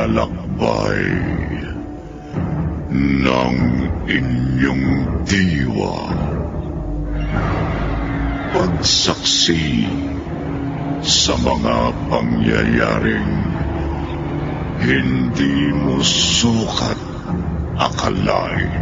paglalakbay ng inyong diwa. Pagsaksi sa mga pangyayaring hindi mo sukat akalain.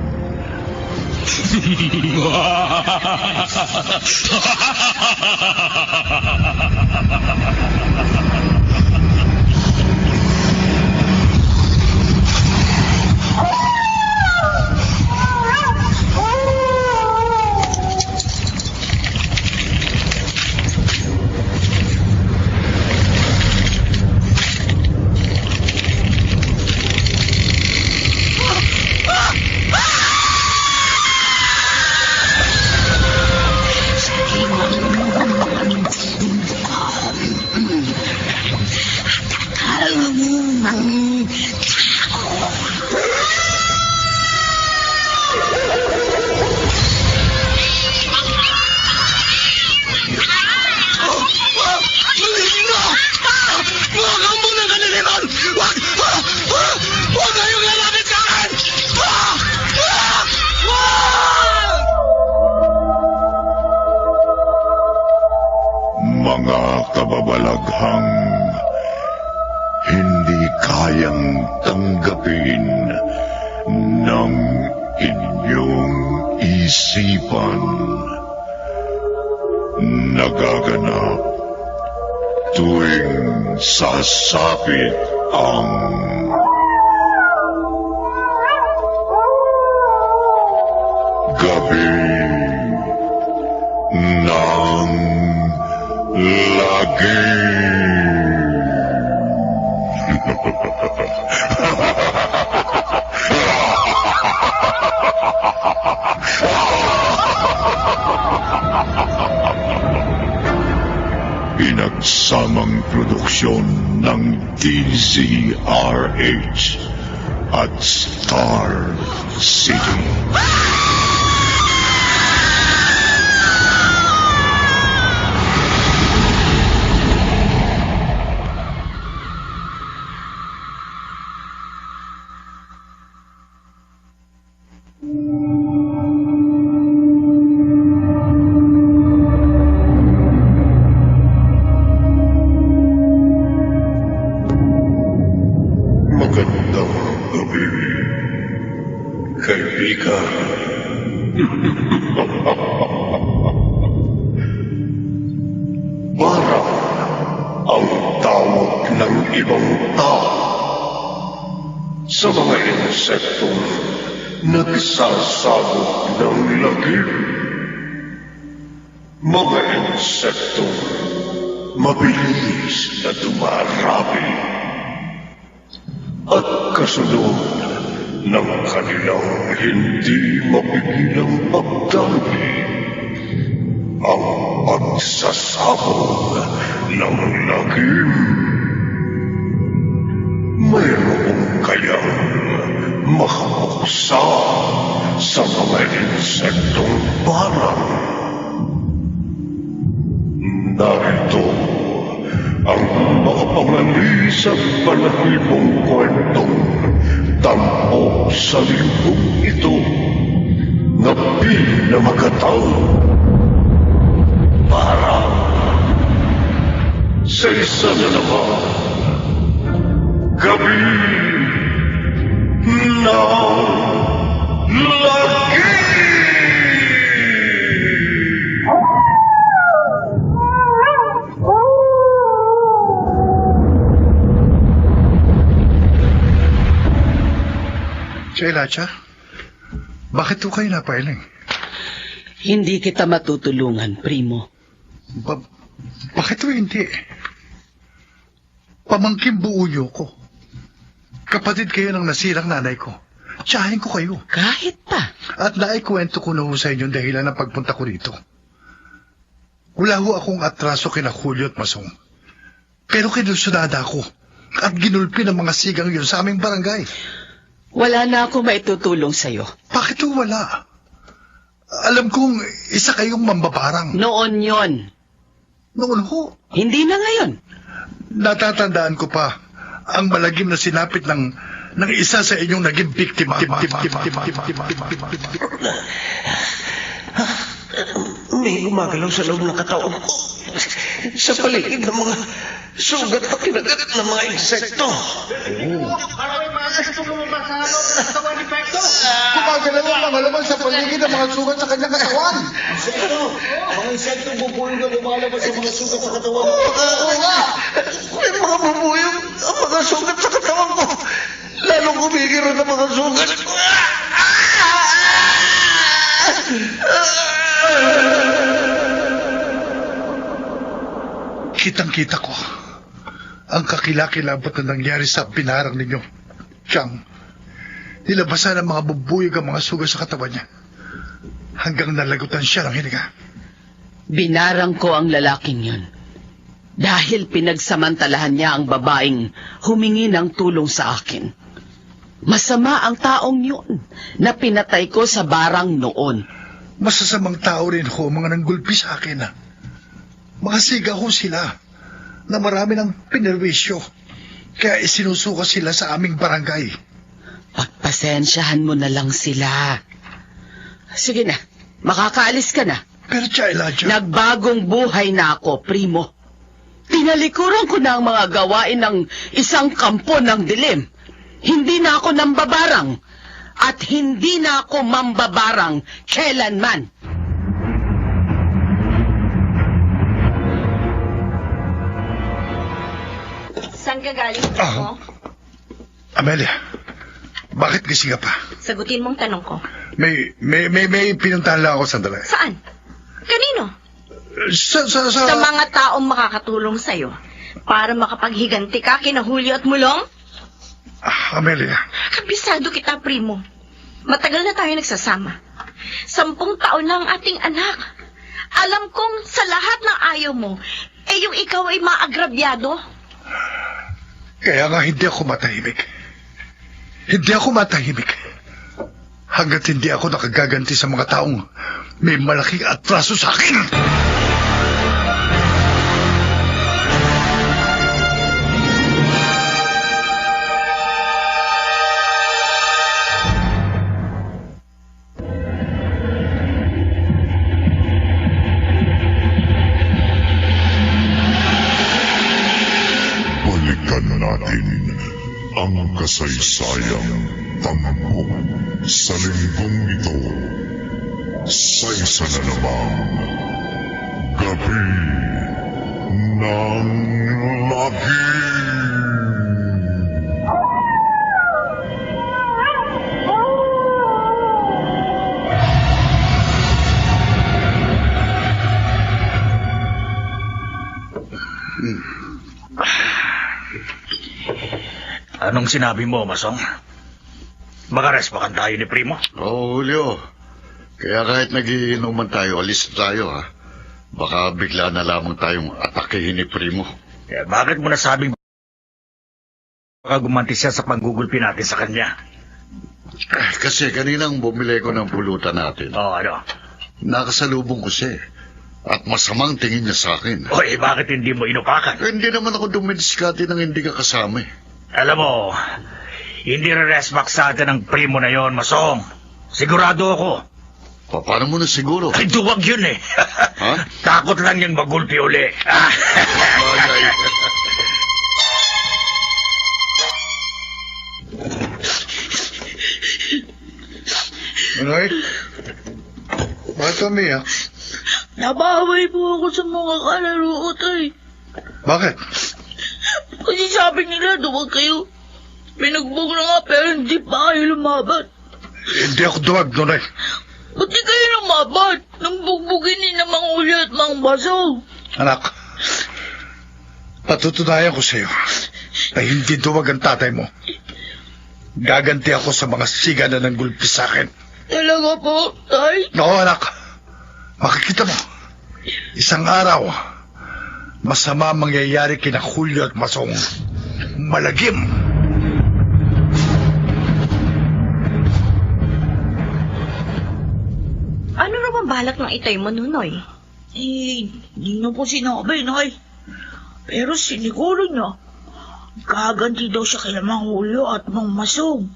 Mga kababalaghang hindi kayang tanggapin ng inyong isipan, nagaganap tuwing sasapit ang gabi ng lagi. Pinagsamang produksyon ng DZRH at Star City. Magandang gabi, kaibigan. Parang ang tawag ng ibang tao sa mga insektong nagsasabog ng lagim. Mga insektong mabilis na dumarabi at kasunod ng kanilang hindi mapigilang pagdami ang pagsasabog ng lagim. Mayroong kayang makapuksa sa mga insektong parang narito ang mga panganisang balahibong kwentong tampok sa limbong ito na pinamagatang para sa isa na naman gabi ng lagi. Elacha, bakit ko kayo napailing? Hindi kita matutulungan, Primo. Bakit ko hindi? Pamangkin buo niyo ko. Kapatid kayo ng nasirang nanay ko. Tiyahin ko kayo. Kahit pa. At naikwento ko na ho sa inyo dahilan ng pagpunta ko rito. Wala ho akong atraso kina Julio at Masong. Pero kinulsunada ako at ginulpi ng mga sigang yun sa aming barangay. Wala na ako maitutulong sa'yo. Bakit ho wala? Alam kong isa kayong mambabarang. Noon yon. Noon ho. Hindi na ngayon. Natatandaan ko pa ang malagim na sinapit ng isa sa inyong naging biktima. May gumagalaw sa loob ng katawan ko. Sa paligid ng mga sugat at kinagat ng mga insekto. Gumagalaw ang mga laman sa paligid ng mga sugat sa kanyang katawan. Mga insekto bubuyog ang lumalabas sa mga sugat sa katawan ko. Oo nga! May mga bubuyog ang mga sugat sa katawan ko. Lalong kumigiro ng mga sugat. Kitang-kita ko ang kakilakilabot na nangyari sa pinarang ninyo. Chang, nilabasan ng mga bubuyog ang mga sugat sa katawan niya hanggang nalagutan siya ng hininga. Binarang ko ang lalaking yun dahil pinagsamantalahan niya ang babaeng humingi ng tulong sa akin. Masama ang taong yun na pinatay ko sa barang noon. Masasamang tao rin ho mga nanggulpi sa akin. Mga siga ho sila na marami ng pinerwisyo. Kaya isinusuka sila sa aming barangay. Pagpasensyahan mo na lang sila. Sige na, makakaalis ka na. Pero siya, Elijah, Nagbagong buhay na ako, Primo. Tinalikuran ko na ang mga gawain ng isang kampo ng dilim. Hindi na ako nambabarang. At hindi na ako mambabarang kailanman. Saan ka galing, mo? Amelia, bakit gising ka pa? Sagutin mong tanong ko. May pinuntahan lang ako sandali. Saan? Kanino? Sa Sa mga taong makakatulong sa'yo para makapaghiganti ka kina Julio at Mulong? Amelia. Kabisado kita, Primo. Matagal na tayo nagsasama. 10 taon na ang ating anak. Alam kong sa lahat ng ayaw mo, yung ikaw ay maagrabyado. Kaya nga hindi ako matahimik. Hindi ako matahimik. Hanggat hindi ako nakagaganti sa mga taong may malaking atraso sa akin. Balikan natin ang kasaysayang tampok sa linggong ito sa isa na namang gabi ng lagim. Anong sinabi mo, Masong? Makarespakan tayo ni Primo? Oo, Julio. Kaya kahit nagiinuman tayo, alis tayo, ha? Baka bigla na lamang tayong atakehin ni Primo. Eh, bakit mo nasabing baka gumanti siya sa panggugulpi natin sa kanya? Kasi kaninang bumili ko ng pulutan natin. Ano? Nakasalubong ko siya, at masamang tingin niya sa akin. O, bakit hindi mo inupakan? Hindi naman ako dumidiskarte nang hindi ka kasama, eh. Alam mo, hindi re-respect sa atin ang Primo na yon, Masong. Sigurado ako. Paano mo na siguro? Ay, duwag yun eh. Ha? Takot lang yung magulpi uli. Manoy? Bakit umiyak? Nabaway po ako sa mga kalaro ko, tay. Bakit? Kasi sabi nila, duwag kayo. Pinagbog na nga, pero hindi pa kayo lumaban. Hindi ako duwag, Nonoy. Ba't di kayo lumaban? Nang bugbugin ni na Mang Uli at Mang Baso. Anak, patutunayan ko sa'yo na hindi duwag ang tatay mo. Gaganti ako sa mga siga na nanggulpi sa akin. Talaga po, tay? Oo, anak. Makikita mo, isang araw, masama mangyayari kina Julio at Masong. Malagim. Ano naman balak ng itay mo, Nunoy? Di na po sinabi, nay. Pero siniguro niya, gaganti daw siya kila Mang Julio at Mang Masong.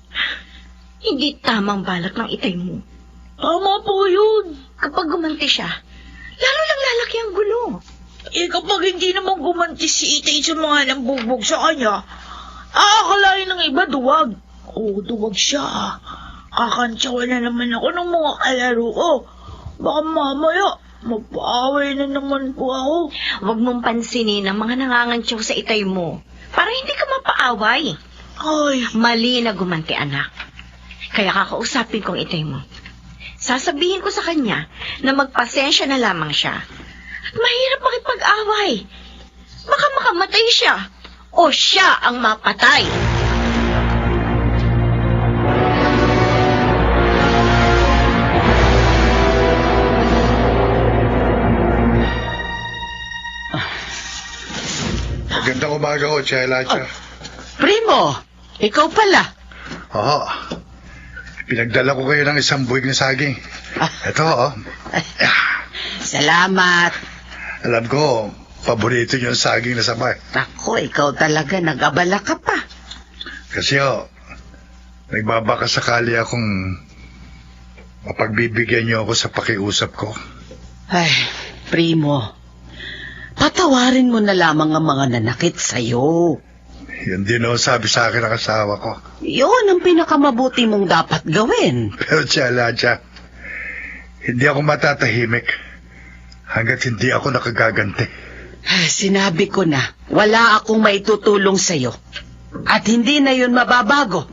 Hindi tamang balak ng itay mo. Tama po yun. Kapag gumanti siya, lalo lang lalaki ang gulo. Eh kapag hindi naman gumanti si Itay sa mga nambugbog sa kanya, aakalain ng iba duwag. Oo, duwag siya. Kakantsawa na naman ako ng mga kalaro ko. Baka mamaya, magpaaway na naman po ako. Huwag mong pansinin ang mga nangangantsaw sa itay mo para hindi ka mapaaway. Ay, Mali na gumanti, anak. Kaya kakausapin kong itay mo. Sasabihin ko sa kanya na magpasensya na lamang siya. At mahirap makipag-away. Baka makamatay siya o siya ang mapatay. Magandang umaga ho, Tia Elijah. Primo, ikaw pala. Oo. Pinagdala ko kayo ng isang buwig na saging. Ito, oh. Salamat. Alam ko, paborito niyo ang saging na sabay. Ako, ikaw talaga, nag-abala ka pa. Kasi, oh, nagbabaka sakali akong mapagbibigyan niyo ako sa pakiusap ko. Ay, Primo, patawarin mo na lamang ang mga nanakit sa'yo. Yun din ho sabi sa akin ng asawa ko. Yun ang pinakamabuti mong dapat gawin. Pero Tia Elijah, hindi ako matatahimik hanggat hindi ako nakagaganti. Sinabi ko na, wala akong maitutulong sa'yo. At hindi na yun mababago.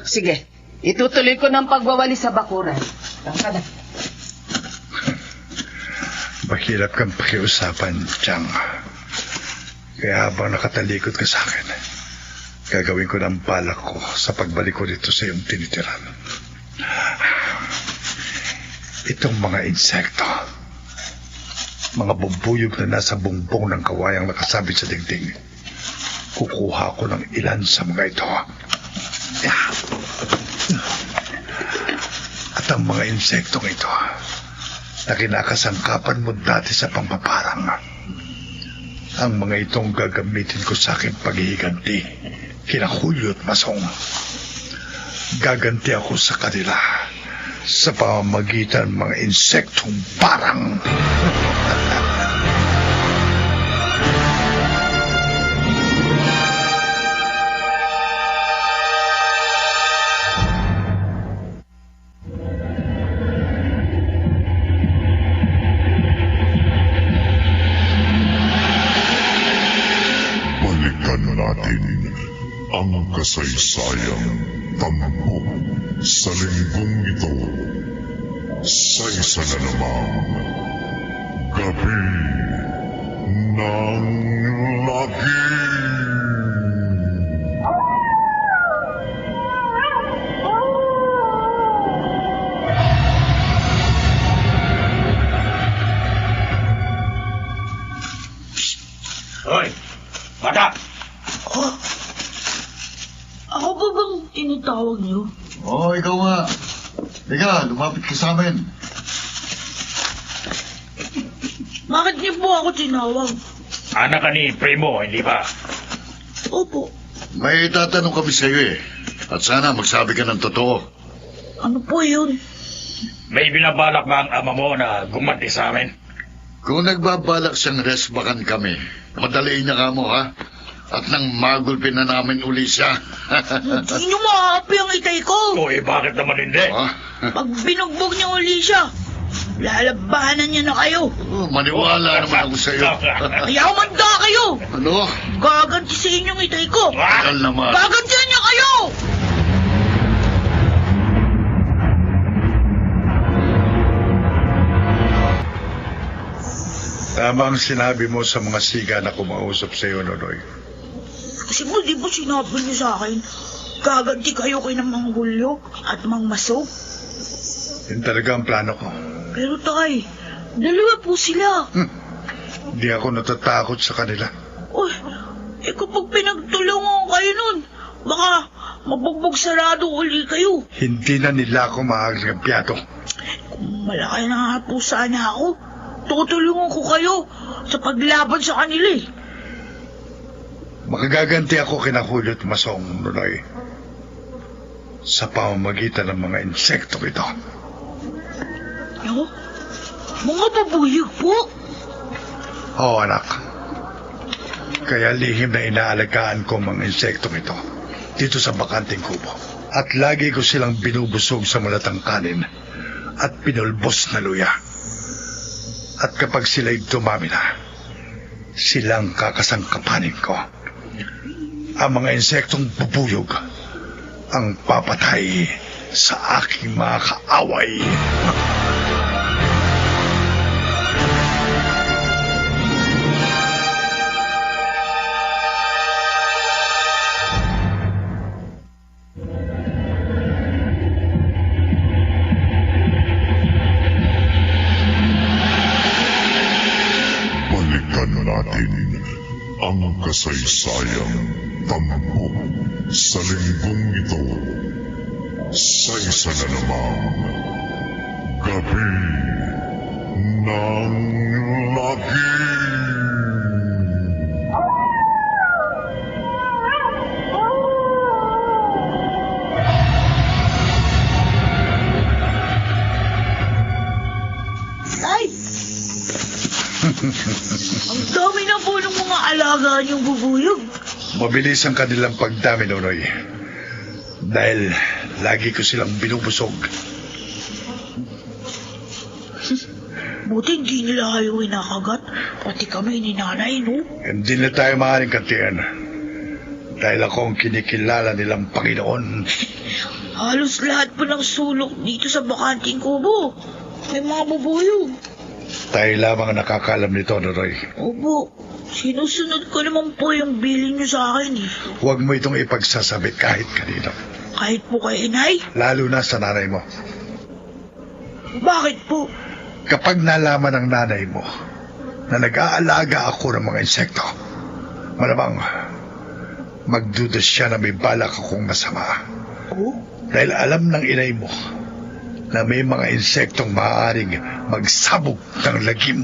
Sige, itutuloy ko ng pagwawali sa bakuran. Tangka na. Mahirap kang pakiusapan, Chang. Kaya habang nakatalikod ka sa akin, gagawin ko ng balak ko sa pagbalik ko dito sa iyong tinitiran. Itong mga insekto, mga bubuyog na nasa bumbong ng kawayang nakasabit sa dingding, kukuha ko ng ilan sa mga ito. At ang mga insektong ito na kinakasangkapan mo dati sa pangpaparang, ang mga itong gagamitin ko sa aking paghihiganti kina Julio at Masong. Gaganti ako sa kanila sa pamamagitan ng mga insektong parang. Ang kasaysayang tampok sa linggong ito sa isa na namang gabi ng lagim. Hoy, bata! Oh, ako ba bang tinatawag niyo? Oo, ikaw nga. Teka, lumapit ka sa amin. Bakit niyo po ako tinawag? Anak ka ni Primo, hindi ba? Opo. May tatanong kami sa iyo eh. At sana magsabi ka ng totoo. Ano po yun? May binabalak ba ang ama mo na gumanti sa amin? Kung nagbabalak siyang resbakan kami, madaliin niya ka mo, ha? At nang magulpin na namin uli siya. Hindi niyo maapi ang itay ko. O bakit naman hindi? Pag binugbog niyo uli siya, lalabanan niya na kayo. Maniwala naman ako sa iyo. Kaya umanda kayo. Ano? Gaganti sa inyong itay ko. Bakal naman. Gagantihan niya kayo. Tama ang sinabi mo sa mga siga na kumausap sa iyo, Nonoy. Kasi mo, di ba sinabi niyo sa akin, gaganti kayo kay ng Mang Julio at Mang Masong? Yun talaga ang plano ko. Pero tay, dalawa po sila. Hindi ako natatakot sa kanila. Uy, kapag pinagtulungan kayo nun, baka mabugbog sarado uli kayo. Hindi na nila ako maaagampyado. Kung malaki na nga po sana ako, tutulungan ko kayo sa paglaban sa kanila eh. Makagaganti ako kina Julio at Masong, Nonoy, sa pamamagitan ng mga insekto ito. No? Mga babuyog po? Oo, anak. Kaya lihim na inaalagaan ko ang mga insektong ito dito sa bakanting kubo. At lagi ko silang binubusog sa malatang kanin at pinulbos na luya. At kapag sila'y dumami na, silang kakasangkapanin ko. Ang mga insektong bubuyog ang papatay sa aking mga kaaway. Balikan natin ang kasaysayang tampok sa linggong ito sa isa na namang gabi ng lagim. Tay! Ang dami na po ng mga alaga niyong bubuyog. Mabilis ang kanilang pagdami, Nonoy. Dahil lagi ko silang binubusog. Buti hindi nila kayo inakagat. Pati kami ni nanay, no? Hindi na tayo maaaring kantian. Dahil ako ang kinikilala nilang Panginoon. Halos lahat po ng sulok dito sa bakanting kubo. May mga bubuyog. Tayo lamang ang nakakalam nito, Nonoy. Opo, sinusunod ko naman po yung bilin niyo sa akin eh. Huwag mo itong ipagsasabit kahit kanino. Kahit po kay inay? Lalo na sa nanay mo. Bakit po? Kapag nalaman ng nanay mo na nag-aalaga ako ng mga insekto, malamang magdudas siya na may balak akong masama. Oh? Dahil alam ng inay mo na may mga insektong maaaring magsabog ng lagim.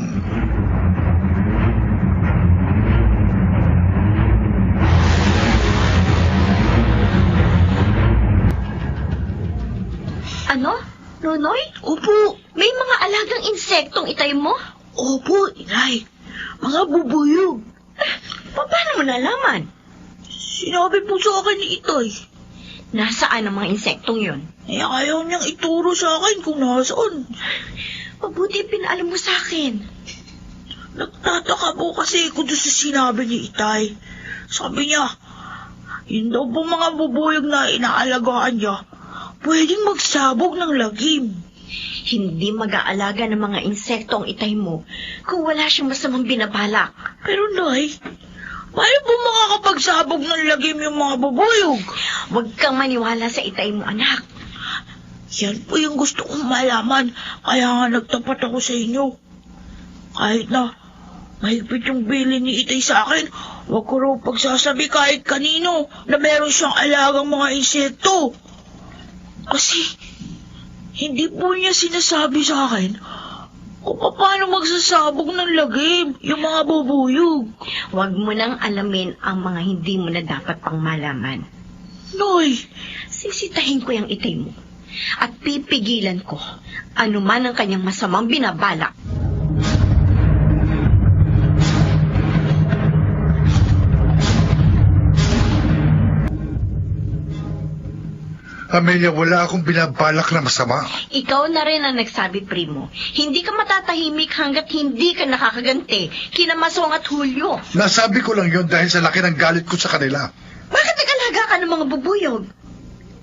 Ano? Nonoy? Opo, May mga alagang insektong itay mo? opo, inay. Mga bubuyog. Paano mo nalaman? Sinabi po sa akin ni Itay. Nasaan ang mga insektong yon? Eh, ayaw niyang ituro sa akin kung nasaan. Mabuti pinaalam mo sa akin. Nagtataka po kasi ako doon sa sinabi ni Itay. Sabi niya, yun daw po mga bubuyog na inaalagaan niya, pwedeng magsabog ng lagim. Hindi mag-aalaga ng mga insekto ang itay mo kung wala siyang masamang binabalak. Pero Nay, paano po makakapagsabog ng lagim yung mga bubuyog? Huwag kang maniwala sa itay mo, anak. Yan po yung gusto kong malaman, kaya nga nagtapat ako sa inyo. Kahit na mahigpit yung bilin ni Itay sa akin, huwag ko raw pagsasabi kahit kanino na meron siyang alagang mga insekto. Kasi hindi po niya sinasabi sa akin kung paano magsasabog ng lagim yung mga bubuyog. Huwag mo nang alamin ang mga hindi mo na dapat pang malaman. Noy, Sisitahin ko yung itay mo at pipigilan ko anuman ang kanyang masamang binabalak. Amelia, wala akong binabalak na masama. Ikaw na rin ang nagsabi, Primo. Hindi ka matatahimik hanggat hindi ka nakakaganti kina Masong at Julio. Nasabi ko lang yon dahil sa laki ng galit ko sa kanila. Bakit nag-alaga ka ng mga bubuyog?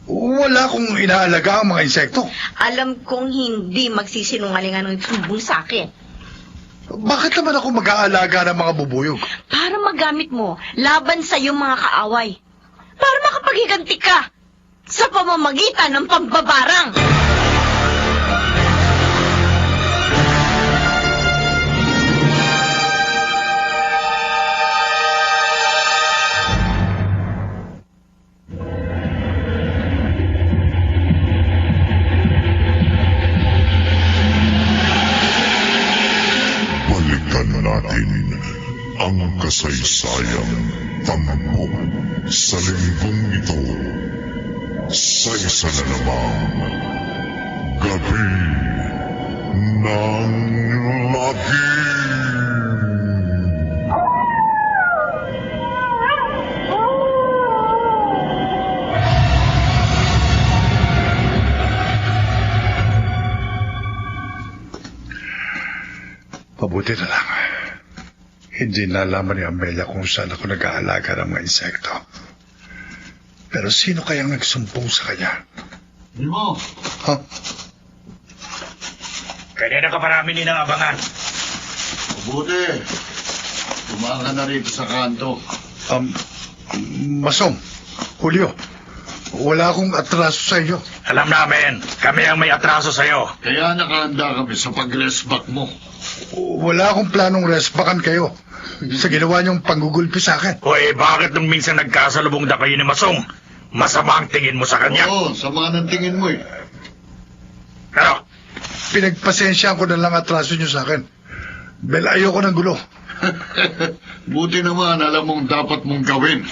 Wala akong inaalaga ang mga insekto. Alam kong hindi magsisinungalingan ng sumbong sa akin. Bakit naman ako mag-aalaga ng mga bubuyog? Para magamit mo laban sa iyong mga kaaway. Para makapaghiganti ka sa pamamagitan ng pambabarang. Balikan natin ang kasaysayang tampok sa linggong ito sa isa na namang gabi ng lagim. Mabuti na lang. Hindi nalaman ni Amelia kung saan ako nag-aalaga ng mga insekto. Pero sino kayang nagsumpong sa kanya? Primo, Ha? Kanina ka parami ninang abangan. mabuti. Tumahan ka na rito sa kanto. Masong, Julio, wala akong atraso sa inyo. Alam namin, kami ang may atraso sa'yo. Kaya nakahanda kami sa pag-resback mo. Wala akong planong resbakan kayo sa ginawa niyong panggugulpi sa akin. O bakit nung minsan nagkasalubong na kayo ni Masong, masama ang tingin mo sa kanya? Oo, sama ng tingin mo eh. Pero, Pinagpasensya ko na lang atraso niyo sa akin. Bel, ayoko ng gulo. Buti naman alam mong dapat mong gawin.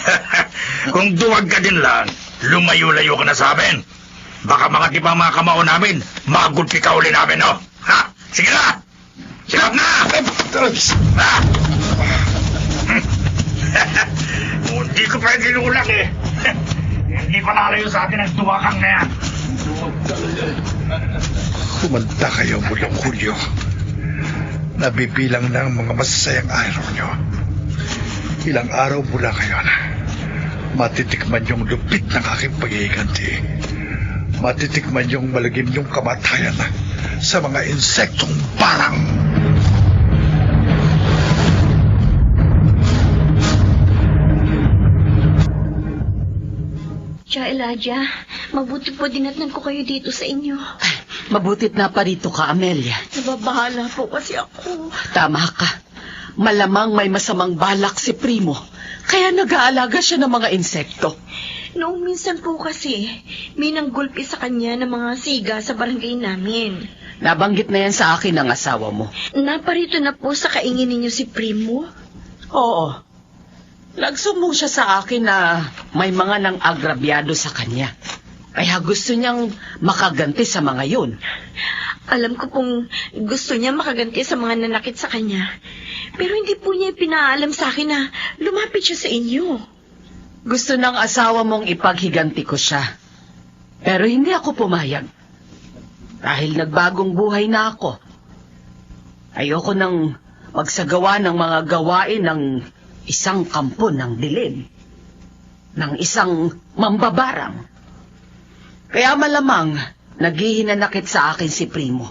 kung duwag ka din lang, lumayo-layo ka na sa amin. Baka mga di pa mga kamao namin, magulpi ka uli namin, no? Ha? Sige na! Silap na! Ha? Hindi ko pwede inulang eh. Hindi pa lalayo sa atin ang duwakang na yan. Kumanda kayo mulang Julio. Nabibilang na ang mga masasayang araw niyo. Ilang araw mula ngayon, matitikman yung lupit ng aking paghihiganti. Matitikman yung malagim yung kamatayan sa mga insektong barang. Tia Elijah, mabuti po dinatnan ko kayo dito sa inyo. Mabutit na parito ka, Amelia. Nababahala po kasi ako. Tama ka. Malamang may masamang balak si Primo. Kaya nag-aalaga siya ng mga insekto. Noong minsan po kasi, may nanggulpi sa kanya ng mga siga sa barangay namin. Nabanggit na yan sa akin ng asawa mo. Naparito na po sa kaingin ninyo si Primo. Oo. Nagsumbong siya sa akin na may mga nang agrabyado sa kanya. Kaya gusto niyang makaganti sa mga yun. Alam ko pong gusto niya makaganti sa mga nanakit sa kanya. Pero hindi po niya pinaalam sa akin na lumapit siya sa inyo. Gusto ng asawa mong ipaghiganti ko siya. Pero hindi ako pumayag. Dahil nagbagong buhay na ako. Ayoko nang magsagawa ng mga gawain ng isang kampo ng dilim. Ng isang mambabarang. Kaya malamang naghihinanakit sa akin si Primo.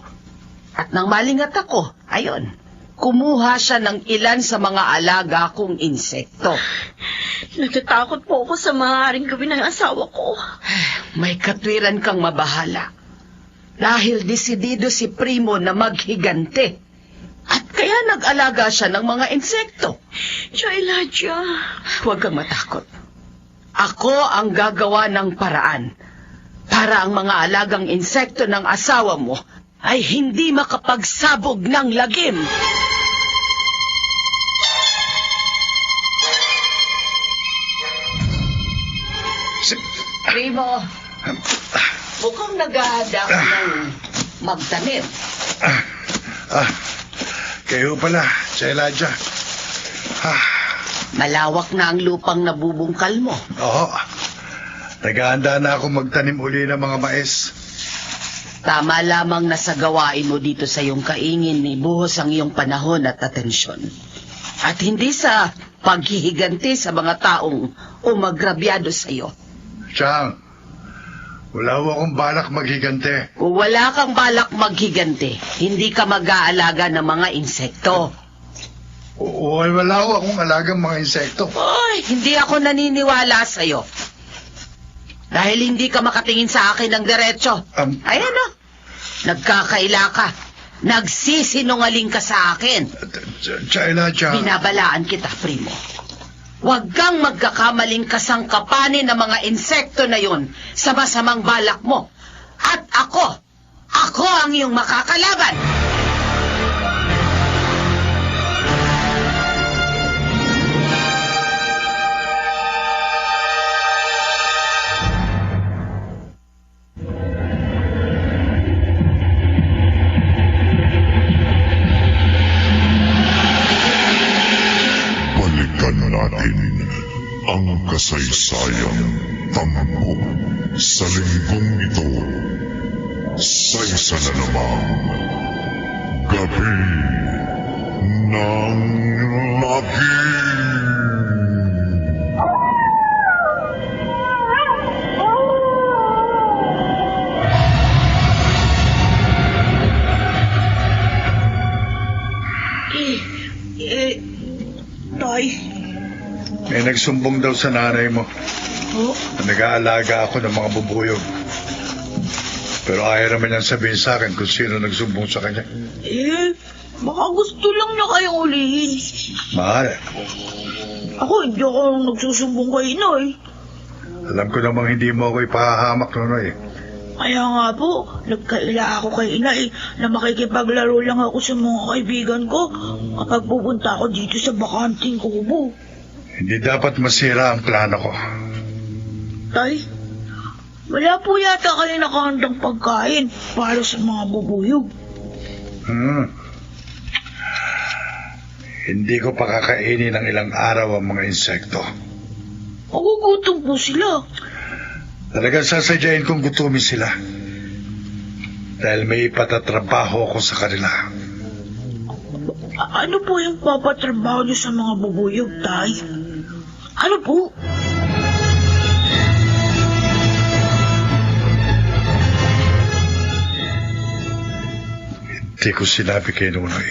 At nang malingat ako, ayon, kumuha siya ng ilan sa mga alaga kong insekto. Natatakot po ako sa maaaring gawin ng asawa ko. May katwiran kang mabahala. Dahil desidido si Primo na maghigante. At kaya nag-alaga siya ng mga insekto. Tia Elijah. Huwag kang matakot. Ako ang gagawa ng paraan para ang mga alagang insekto ng asawa mo ay hindi makapagsabog ng lagim. Primo, mukhang nag-ahanda ka ng magtanim. Kayo pala, Tia Elijah. Malawak na ang lupang nabubungkal mo. Oo. Naghahanda na ako magtanim uli ng mga mais. Tama lamang na sa gawain mo dito sa iyong kaingin ni buhos ang iyong panahon at atensyon. At hindi sa paghihiganti sa mga taong umagrabyado sa iyo. Chang, wala ho akong balak maghigante. Kung wala kang balak maghiganti, hindi ka mag-aalaga ng mga insekto. Wala ho akong alagang mga insekto. Ay, hindi ako naniniwala sa iyo. Dahil hindi ka makatingin sa akin ng diretso. Ayan o, nagkakaila ka. Nagsisinungaling ka sa akin. Tia Elijah. Binabalaan kita, Primo. Huwag kang magkakamaling kasangkapanin ng mga insekto na yon sa masamang balak mo. At ako ang iyong makakalaban. natin ang kasaysayang tampok sa linggong ito sa isa na namang gabi ng lagim. Tay. May nagsumbong daw sa nanay mo Oh? na nag-aalaga ako ng mga bubuyog. Pero ayaw naman niyang sabihin sa akin kung sino nagsumbong sa kanya. Baka gusto lang niya kayong ulihin. Mahal, Ako, hindi ako nagsusumbong kay Inay. alam ko namang hindi mo ako ipahahamak noon. Kaya nga po, nagkaila ako kay Inay na makikipaglaro lang ako sa mga kaibigan ko kapag pupunta ako dito sa bakanting kubo. Hindi dapat masira ang plano ko. Tay, wala po yata kayo nakahandang pagkain para sa mga bubuyog. Hindi ko pakakainin ng ilang araw ang mga insekto. Magugutom po sila. Talagang sasadyain kong gutumin sila. Dahil may ipatatrabaho ako sa kanila. Ano po yung papatrabaho niyo sa mga bubuyog, Tay? Ano po? Hindi ko sinabi kay Nunoy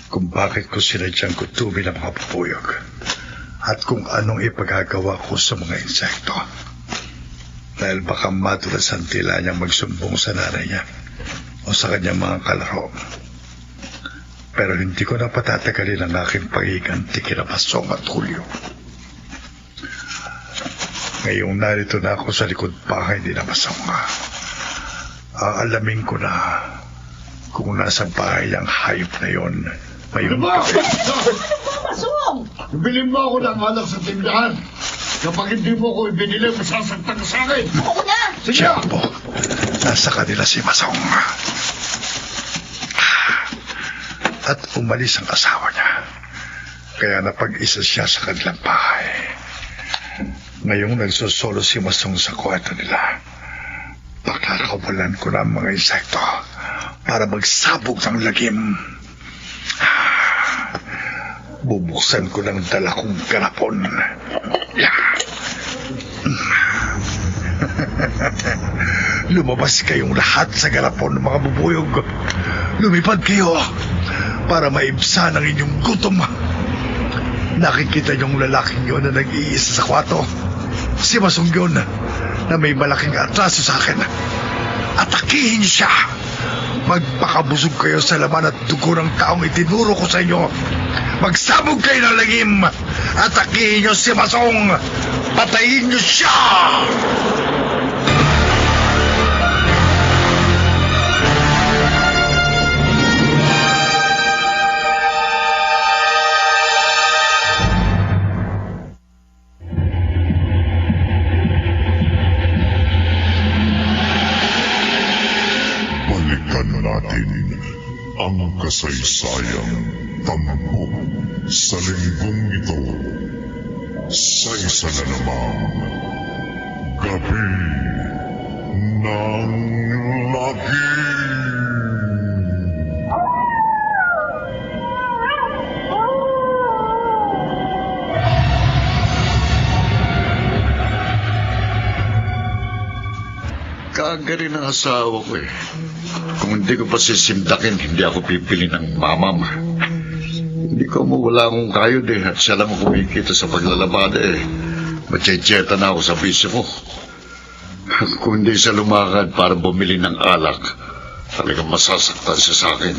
kung bakit ko sinadyang gutumin ang mga bubuyog at kung anong ipagagawa ko sa mga insekto. Dahil baka madulas ang tila niyang magsumbong sa nanay niya o sa kanyang mga kalaro. Pero hindi ko na patatagalin ang aking paghiganti kina Masong at Julio. Ngayong narito na ako sa likod bahay ni Masong, aalamin ko na kung nasa bahay ang hayop na yon ngayong gabi. Masong! Bilhin mo ako ng alak sa tindahan. Kapag hindi mo ko ibinili, masasagtan ka sa akin. Ako na! Tiyapo, nasa kanila si Masong. At umalis ang asawa niya. Kaya napag-isa siya sa kanilang bahay. Ngayong nagsusolo si Masong sa kwarto nila, pakakawalan ko na ang mga insekto para magsabog ng lagim. Bubuksan ko ng dala kong garapon. Lumabas kayong lahat sa garapon ng mga bubuyog. Lumipad kayo para maibsan ang inyong gutom. Nakikita niyong lalaking yun na nag-iisa sa kwarto. Si Masong yun na may malaking atraso sa akin. Atakihin siya. Magpakabusog kayo sa laman at dugo ng taong itinuro ko sa inyo. Magsabog kayo ng lagim. Atakihin niyo si Masong. Patayin niyo siya. Balikan natin ang kasaysayang tampok sa linggong ito sa isa na namang gabi ng lagim. Kaaga rin ang asawa ko eh. Kung hindi ko pa sisimdakin, hindi ako pipili ng mamam. Hindi ko mawala akong kayod eh. At siya lang kumikita sa paglalabada eh. Matsyetseta na ako sa bisyo ko. Kung hindi siya lumakad para bumili ng alak, talagang masasaktan siya sa akin.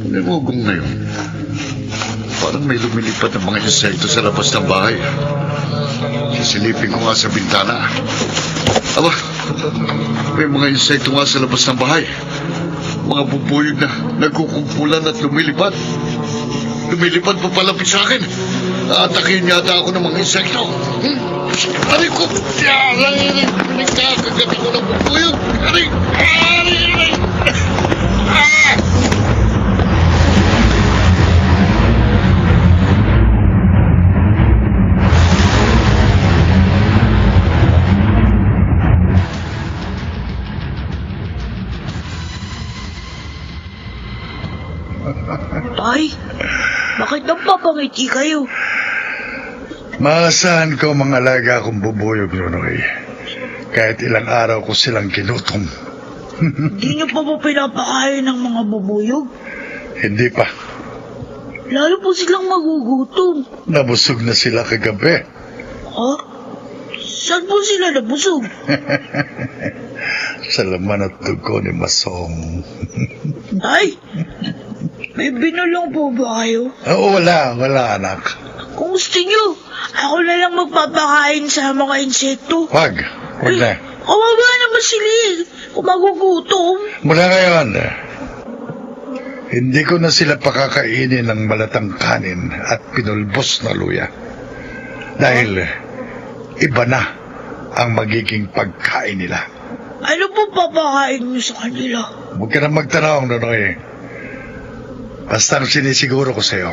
Ano mo kung ngayon? Parang may lumilipad ng mga insekto sa labas ng bahay. Sisilipin ko nga sa bintana. Aba, may mga insekto nga sa labas ng bahay. Mga bubuyog na nagkukumpulan at lumilipad. Lumilipad pa palapit sa akin. Aatakin yata ako ng mga insekto. Aray ko! Aray! Nagkakagat ako ng bubuyog! Aray! Aray! Ah! Tay, bakit napapangiti kayo? Maasahan ko mga alaga akong bubuyog, Nonoy. Kahit ilang araw ko silang ginutom. Hindi niyo pa ba pinapakain ng mga bubuyog? Hindi pa. Lalo po silang magugutom. Nabusog na sila kagabi. Ha? Saan po sila nabusog? Sa laman at dugo ni Masong. Tay, may binulong po ba kayo? Oo, wala anak. Kung gusto niyo, ako na lang magpapakain sa mga insekto. Wag na. Kawawa naman sila kung magugutom. Mula ngayon, hindi ko na sila pakakainin ng malatang kanin at pinulbos na luya. Dahil iba na ang magiging pagkain nila. Ano po papakain niyo sa kanila? Huwag ka na magtanong, Nonoy. Basta ang sinisiguro ko sa'yo,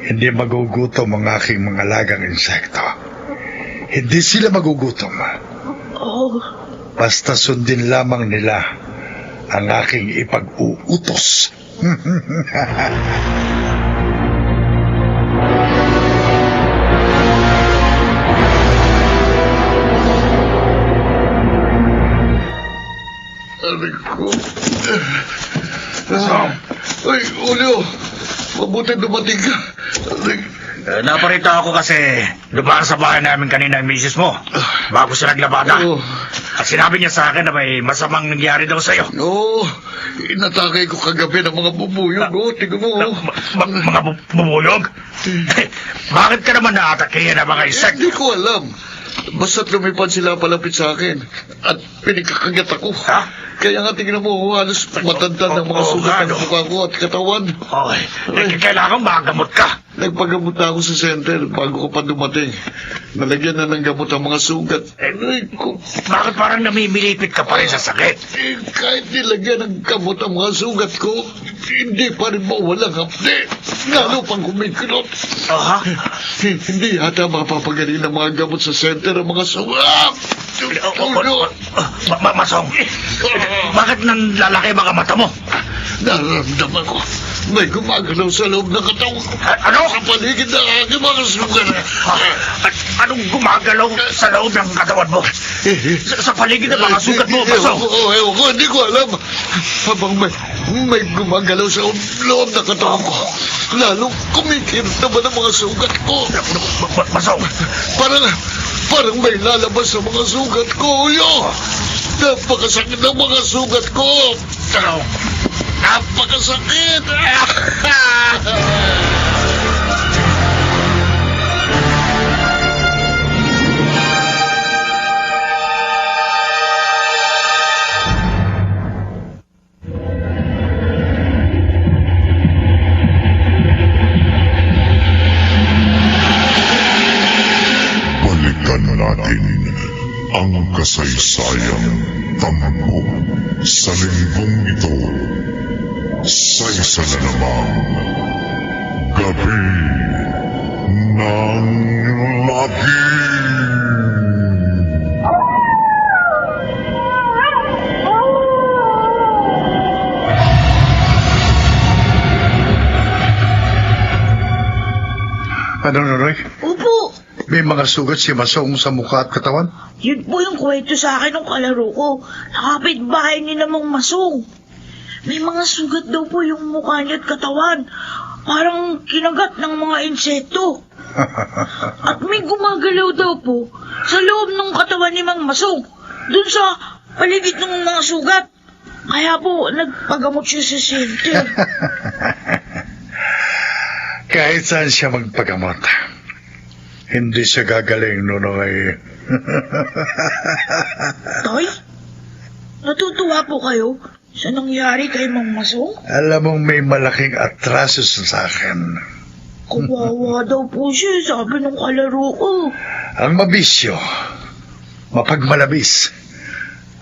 hindi magugutom ang aking mga lagang insekto. Hindi sila magugutom. Oh, Basta sundin lamang nila ang aking ipag-uutos. Aray ko. Ay, Julio. Mabuti dumating ka. Aray. Naparito ako kasi dumaan sa bahay namin kanina ang misis mo bago siya naglabada. Oo. At sinabi niya sa akin na may masamang nangyari daw sa'yo. Oo. Inatakay ko kagabi ng mga bubuyog. Tingnan mo. Mga bubuyog? Bakit ka naman naatakihin ng mga insekto? Hindi ko alam. Basta't lumipad sila palapit sa akin at pinagkakagat ako. Ha? Kaya nga tingnan mo, halos matanda ng mga sugat ng mukha ko at katawan. Okay. Kailangan magamot ka. Nagpagamot na ako sa center bago ko pa dumating. Nalagyan na ng gamot ang mga sugat. Aray ko. Bakit parang namimilipit ka pa rin sa sakit? Kahit nilagyan ng gamot ang mga sugat ko, hindi pa rin mawalang hapdi. Lalo pang kumikilot. Aha. Hindi yata mapapagaling ng mga gamot sa center ang mga sugat. Masong, bakit nanlalaki mga mata mo? Nararamdaman ko. May gumagalaw sa loob ng katawan ko. Ano? Sa paligid ng aking mga sugat. At anong gumagalaw sa loob ng katawan mo? Sa paligid ng mga sugat mo, Masong? Ewan ko, hindi ko alam. Habang may gumagalaw sa loob ng katawan ko, lalo kumikirot naman ang mga sugat ko. Masong? Parang may lalabas sa mga sugat ko, Uyo. Napakasakit ng mga sugat ko. Napakasakit. Balikan natin ang kasaysayan tampok sa linggong ito sa isa na namang gabi ng lagim. Ano, Nonoy? opo. May mga sugat si Masong sa mukha at katawan? Yun po yung kwento sa akin ng kalaro ko. Nakapitbahay ni namang Masong. May mga sugat daw po yung mukha niya at katawan. Parang kinagat ng mga insekto. At may gumagalaw daw po sa loob ng katawan ni Mang Masong. Dun sa paligid ng mga sugat. Kaya po, nagpagamot siya sa center. Kahit saan siya magpagamot, hindi siya gagaling, Nonoy. Tay, natutuwa po kayo sa nangyari kay Mang Masong? Alam mong may malaking atraso sa akin. Kawawa daw po siya, sabi ng kalaro ko. Ang mabisyo, mapagmalabis,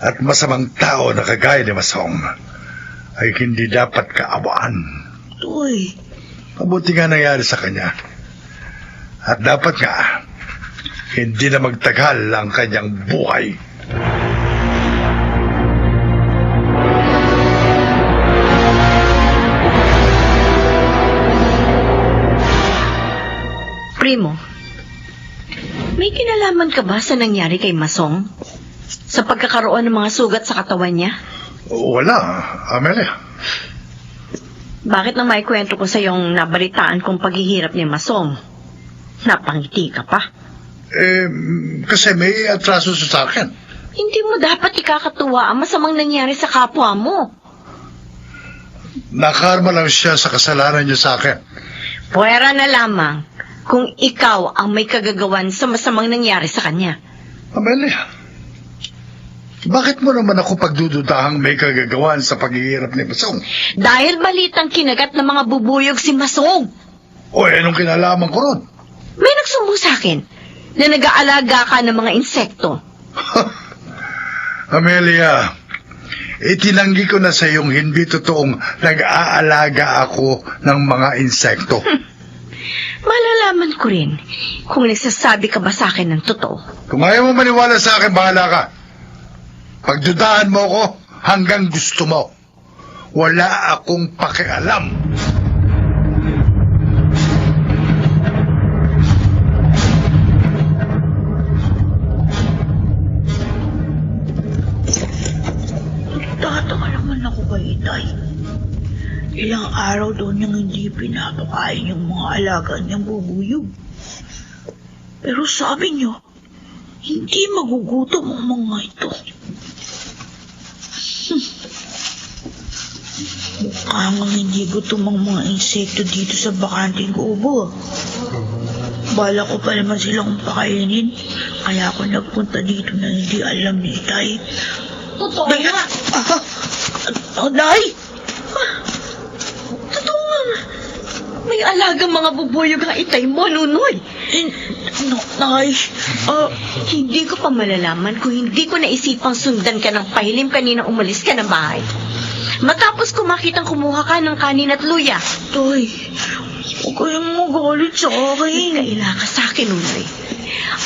at masamang tao na kagaya ni Masong ay hindi dapat kaawaan. Tay, Mabuti nga nangyari sa kanya. At dapat nga, hindi na magtagal ang kanyang buhay. Primo, may kinalaman ka ba sa nangyari kay Masong? Sa pagkakaroon ng mga sugat sa katawan niya? Wala, Amelia. Bakit nang maikwento ko sa yung nabalitaan kong paghihirap ni Masong? Napangiti ka pa. Kasi may atraso sa akin. Hindi mo dapat ikakatuwa ang masamang nangyari sa kapwa mo. Nakarma lang siya sa kasalanan niya sa akin. Puwera na lamang kung ikaw ang may kagagawan sa masamang nangyari sa kanya. Amelia, bakit mo naman ako pagdududahang may kagagawan sa paghihirap ni Masong? Dahil balitang kinagat ng mga bubuyog si Masong. O anong kinalaman ko ron? May nagsumbong sa akin na nag-aalaga ka ng mga insekto. Amelia, itinanggi ko na sa iyong hindi totoong nag-aalaga ako ng mga insekto. Malalaman ko rin kung nagsasabi ka ba sa akin ng totoo. Kung ayaw mo maniwala sa akin, bahala ka. Pagdudahan mo ko hanggang gusto mo. Wala akong pakialam. Tataka naman ako kay Itay. Ilang araw daw niyang hindi pinapakain yung mga alaga niyang bubuyog. Pero sabi niyo, hindi magugutom ang mga ito. Mukhang hindi gutom ang mga insekto dito sa bakanting kubo. Bala ko pa naman silang pakainin, kaya ako nagpunta dito na hindi alam ni Itay. Totoo nga. Nay! Totoo nga. May alagang mga bubuyog ang Itay mo, Nunoy. Nay, Hindi ko pa malalaman kung hindi ko naisipang sundan ka ng pahilim kanina umalis ka ng bahay. Matapos ko makitang kumuha ka ng kanin at luya. Tay, huwag kayong magalit sa akin. Kaila ka sa akin, Nunoy.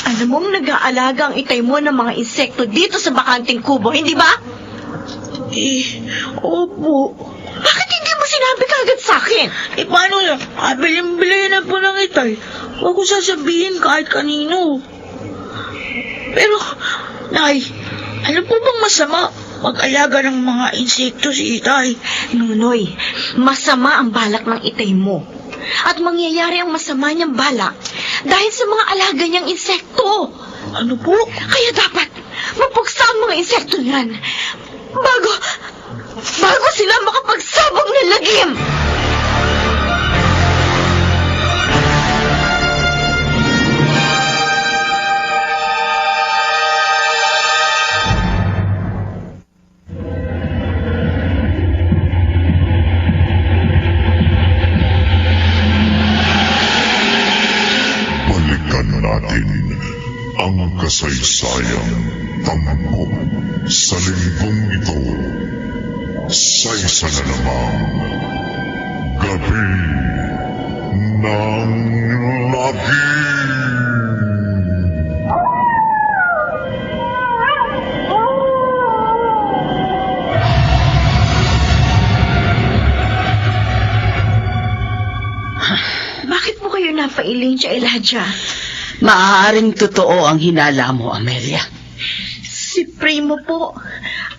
Alam mong nag-aalaga ang Itay mo ng mga insekto dito sa bakanting kubo, hindi ba? Opo. Bakit hindi mo sinabi kagad sa akin? Paano na? Bilhin na po ng Itay. Huwag ko sasabihin kahit kanino. Pero, Nay, ano po bang masama mag-alaga ng mga insekto si Itay? Nunoy, masama ang balak ng Itay mo. At mangyayari ang masama niyang balak dahil sa mga alaga niyang insekto. Ano po? Kaya dapat mapuksa ang mga insekto niyan bago sila makapagsabog ng lagim. Balikan natin ang kasaysayan tampok sa linggong ito sa isa na namang gabi ng lagim. Bakit mo kayo napailing siya, Elijah? Maaaring totoo ang hinala mo, Amelia. Si Primo po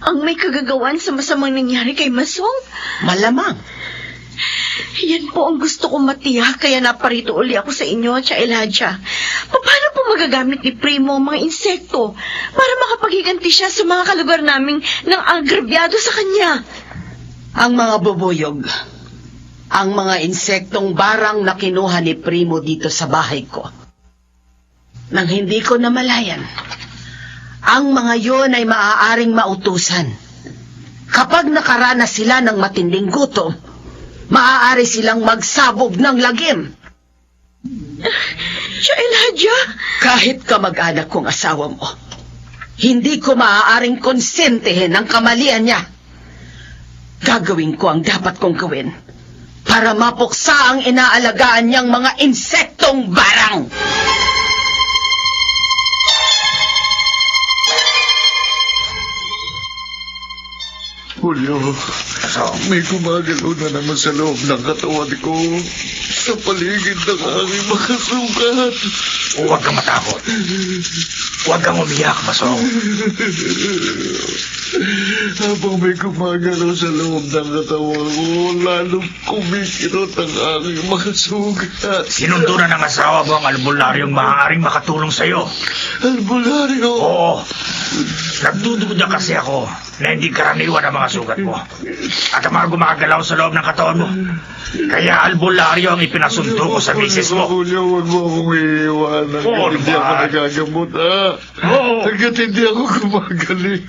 ang may kagagawan sa masamang nangyari kay Masong. Malamang. Yan po ang gusto kong matiyak, kaya naparito uli ako sa inyo, Tia Elijah. Paano po magagamit ni Primo ang mga insekto para makapaghiganti siya sa mga kalugar naming nang agrabyado sa kanya? Ang mga bubuyog, ang mga insektong barang na kinuha ni Primo dito sa bahay ko. Nang hindi ko namalayan, ang mga yon ay maaaring mautusan. Kapag nakaranas sila ng matinding gutom, maaari silang magsabog ng lagim. Tia Elijah? Kahit kamag-anak kong asawa mo, hindi ko maaaring konsentehin ang kamalian niya. Gagawin ko ang dapat kong gawin para mapuksa ang inaalagaan niyang mga insektong barang. Julio, Masong. May gumagalaw na naman sa loob ng katawan ko. Sa paligid ng aking mga sugat. Huwag kang matakot. Huwag kang umiyak, Masong. Habang may gumagalaw sa loob ng katawan ko, lalong kumikirot ang aking mga sugat. Sinundo na ng asawa mo ang albularyong maaaring makatulong sa'yo. Albularyo! Oo. Nagdududa kasi ako na hindi karaniwan ang mga sugat mo. At ang mga gumagalaw sa loob ng katawan mo. Kaya albularyo ang ipinasundo ko sa misis mo. Julio, huwag mo akong iiwanan. Oo, Hindi ako naman. nagagamot, ha? Oo. Hanggat hindi ako gumagaling.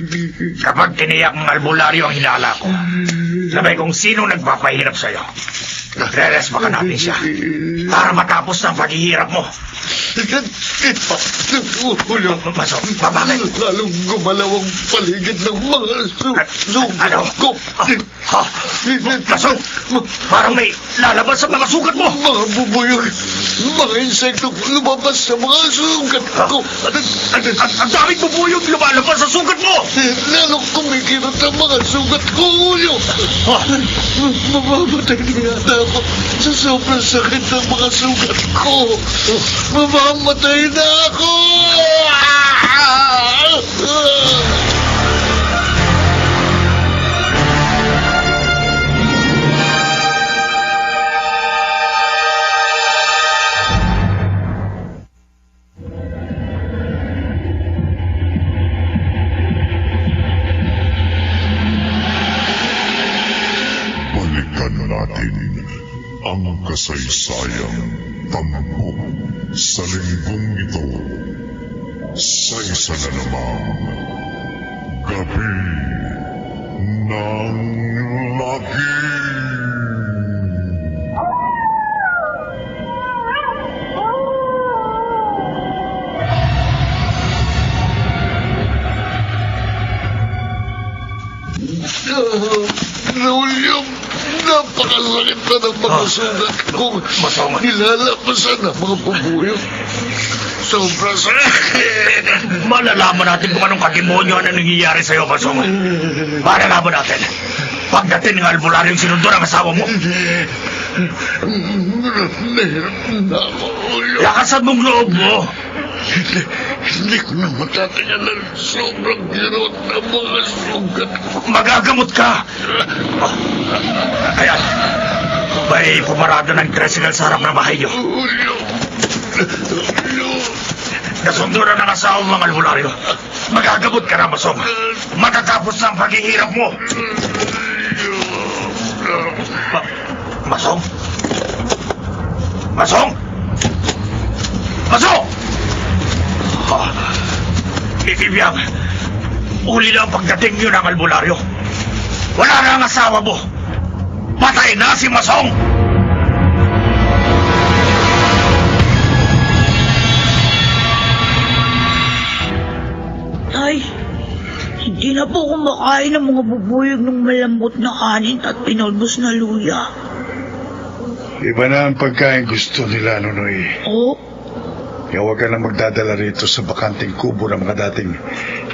Kapag tiniyak ng albularyo ang hinala ko, sabay kung sino nagpapahirap sa'yo. Re-respa ka natin siya para matapos ng paghihirap mo. Julio, Masong, babakit. lalong gumalaw ang paligid ng mga sugat Ano? ko. Ha? Masong, parang may lalabas sa mga sugat mo. Mga bubuyog, mga insekto lumabas sa mga sugat ko. Ang daming bubuyog lumalabas sa sugat mo. Lalong kumikirot ang mga sugat ko, Julio. Mamamatay na yata ako sa sobrang sakit ng mga sugat ko. Mamamatay na ako! Balikan natin ang kasaysayang tampok sa linggong ito sa isa na namang gabi ng lagim. Julio, napakasakit na ng mga sugat ko. Masong. Nilalabasan ang mga bubuyog. Sobrang sakit. Malalaman natin kung anong kademonyo na nangyayari sa'yo, Masong. Malalaman natin. Pagdating ng albularyong sinundo ng asawa mo. Nahirap na ako, Julio. Lakasan mong loob mo. Hindi ko na matatayanan. Sobrang kirot ang mga sugat ko. Magagamot ka. Ayan. May pumarada ng tricycle sa harap ng bahay niyo. Julio. Julio. Nasundo na ng asawa mo ang albularyo. Magagamot ka na, Masong. Matatapos na ang paghihirap mo. Masong? Masong? Masong! Itibiyang, uli na ang pagdating yun ng albularyo. Wala na ang asawa mo. Patay na si Masong! Tay, hindi na po kumakain ng mga bubuyog ng malambot na kanin at pinalbos na luya. Iba na ang pagkain gusto nila, Nonoy. Oh, Kaya huwag ka na magdadala rito sa bakanting kubo ng mga dating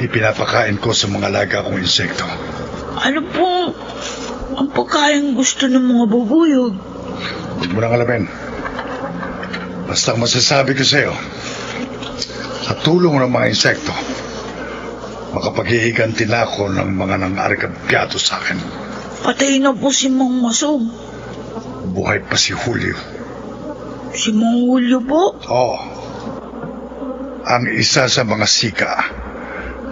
ipinapakain ko sa mga alaga kong insekto. ano po ang pagkain gusto ng mga bubuyog? Huwag mo nang alamin. Basta ang masasabi ko sa'yo, sa tulong ng mga insekto, makapaghihiganti na ako ng mga nang-arikabyado sa akin. Patay na po si Mang Masong. Buhay pa si Julio. Si Mang Julio po? Oo. Ang isa sa mga sika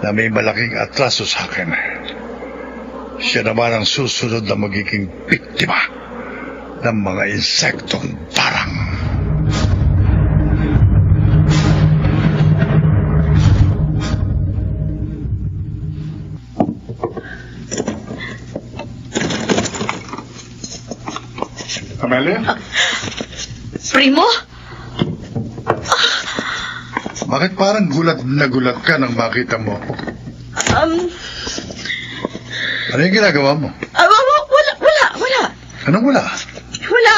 na may malaking atraso sa akin. Siya naman ang susunod na magiging biktima ng mga insektong parang. Amelia? Primo? Bakit parang gulat na gulat ka nang makita mo ako? Ano yung ginagawa mo? Wala. Anong wala? Wala.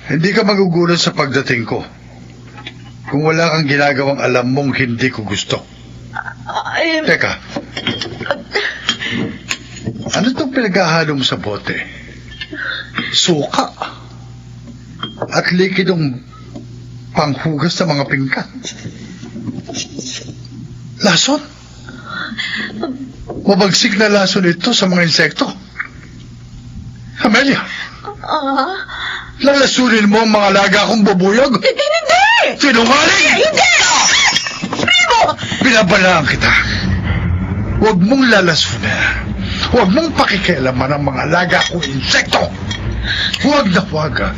Hindi ka magugulat sa pagdating ko. Kung wala kang ginagawang alam mong hindi ko gusto. Teka. Ano itong pinaghahalo mo sa bote? suka, at likidong panghugas ng mga pinggan. Lason? Mabagsik na lason ito sa mga insekto. Amelia, lalasunin mo ang mga alaga kong bubuyog? Hindi! Sinungaling! Hindi! Primo! Binabalaan kita. Huwag mong lalasunin. Huwag mong pakikialaman ang mga alaga kong insekto. Huwag na huwag.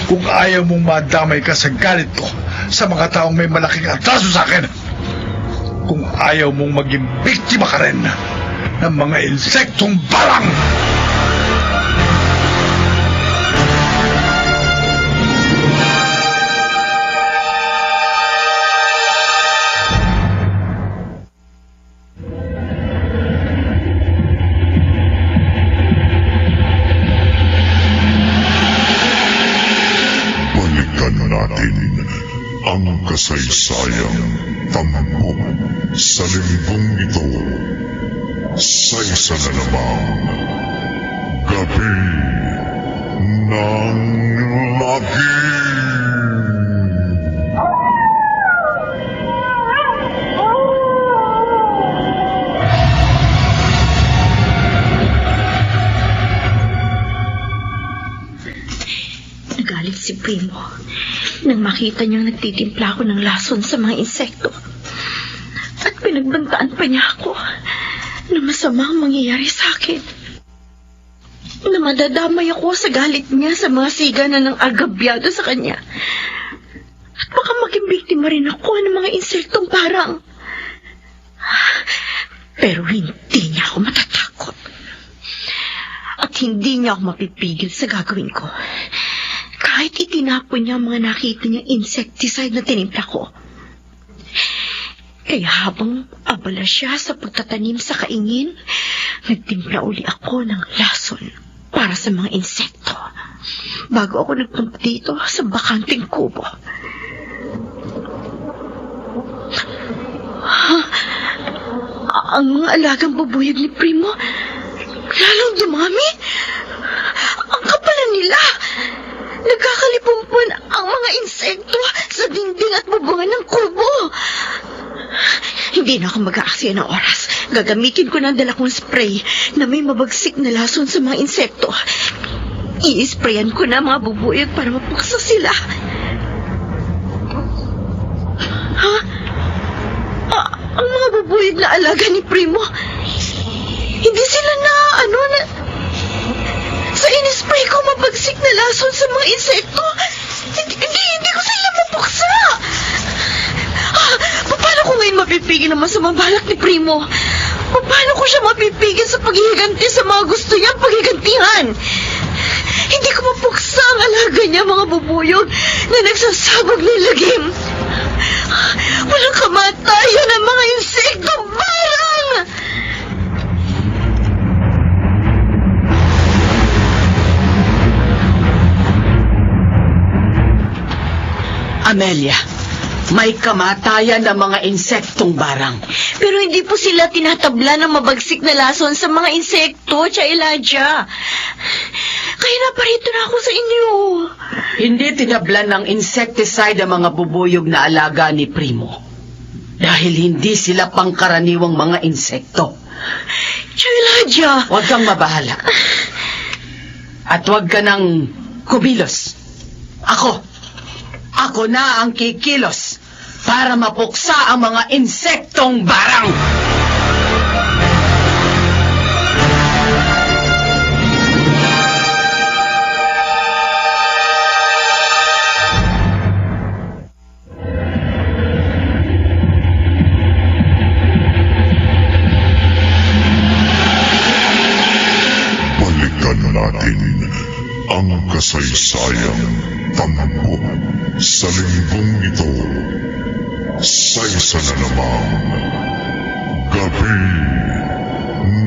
Kung ayaw mong madamay ka sa galit ko sa mga taong may malaking atraso sa akin. Kung ayaw mong maging biktima ka rin ng mga insektong barang. Balikan natin ang kasaysayang tampok sa linggong ito sa isa na namang gabi ng lagim. Nagalit si Primo nang makita niyang nagtitimpla ako ng lason sa mga insekto. At pinagbantaan pa niya ako na masama ang mangyayari sa akin. Na madadamay ako sa galit niya sa mga siga na nang agabyado sa kanya. At baka maging biktima rin ako ng mga insektong parang. Pero hindi niya ako matatakot. At hindi niya ako mapipigil sa gagawin ko. Kahit itinapon niya ang mga nakita niyang insecticide na tinimpla ko. Kaya habang abala siya sa pagtatanim sa kaingin, nagtimpla uli ako ng lason para sa mga insekto. Bago ako nagpunta dito sa bakanting kubo. Ang mga alagang bubuyog ni Primo, lalong dumami. Ang kapalan nila. Nagkakalipumpun ang mga insekto sa dingding at bubungan ng kubo. Hindi na ako mag-aaksaya ng oras. Gagamitin ko ng dala kong spray na may mabagsik na lason sa mga insekto. I-sprayan ko na mga bubuyog para mapuksa sila. Ang mga bubuyog na alaga ni Primo, hindi sila na sa in-spray ko mabagsik na lason sa mga insekto. Hindi ko sila mapuksa. Paano ko ngayon mapipigil ang masamang balak ni Primo? Paano ko siya mapipigil sa paghihiganti sa mga gusto niyang paghigantihan? Hindi ko mapuksa ang alaga niya, mga bubuyog na nagsasabog ng lagim. Walang kamatayan ang mga insekto, barang! Amelia, may kamatayan ng mga insektong barang. Pero hindi po sila tinatabla ng mabagsik na lason sa mga insekto, Tia Elijah. Kaya naparito na ako sa inyo. Hindi tinablan ng insecticide ang mga bubuyog na alaga ni Primo. Dahil hindi sila pangkaraniwang mga insekto. Tia Elijah! Huwag kang mabahala. At huwag ka nang kumilos. Ako na ang kikilos para mapuksa ang mga insektong barang. Balikan natin ang kasaysayang tampok sa linggong ito sa isa na namang gabi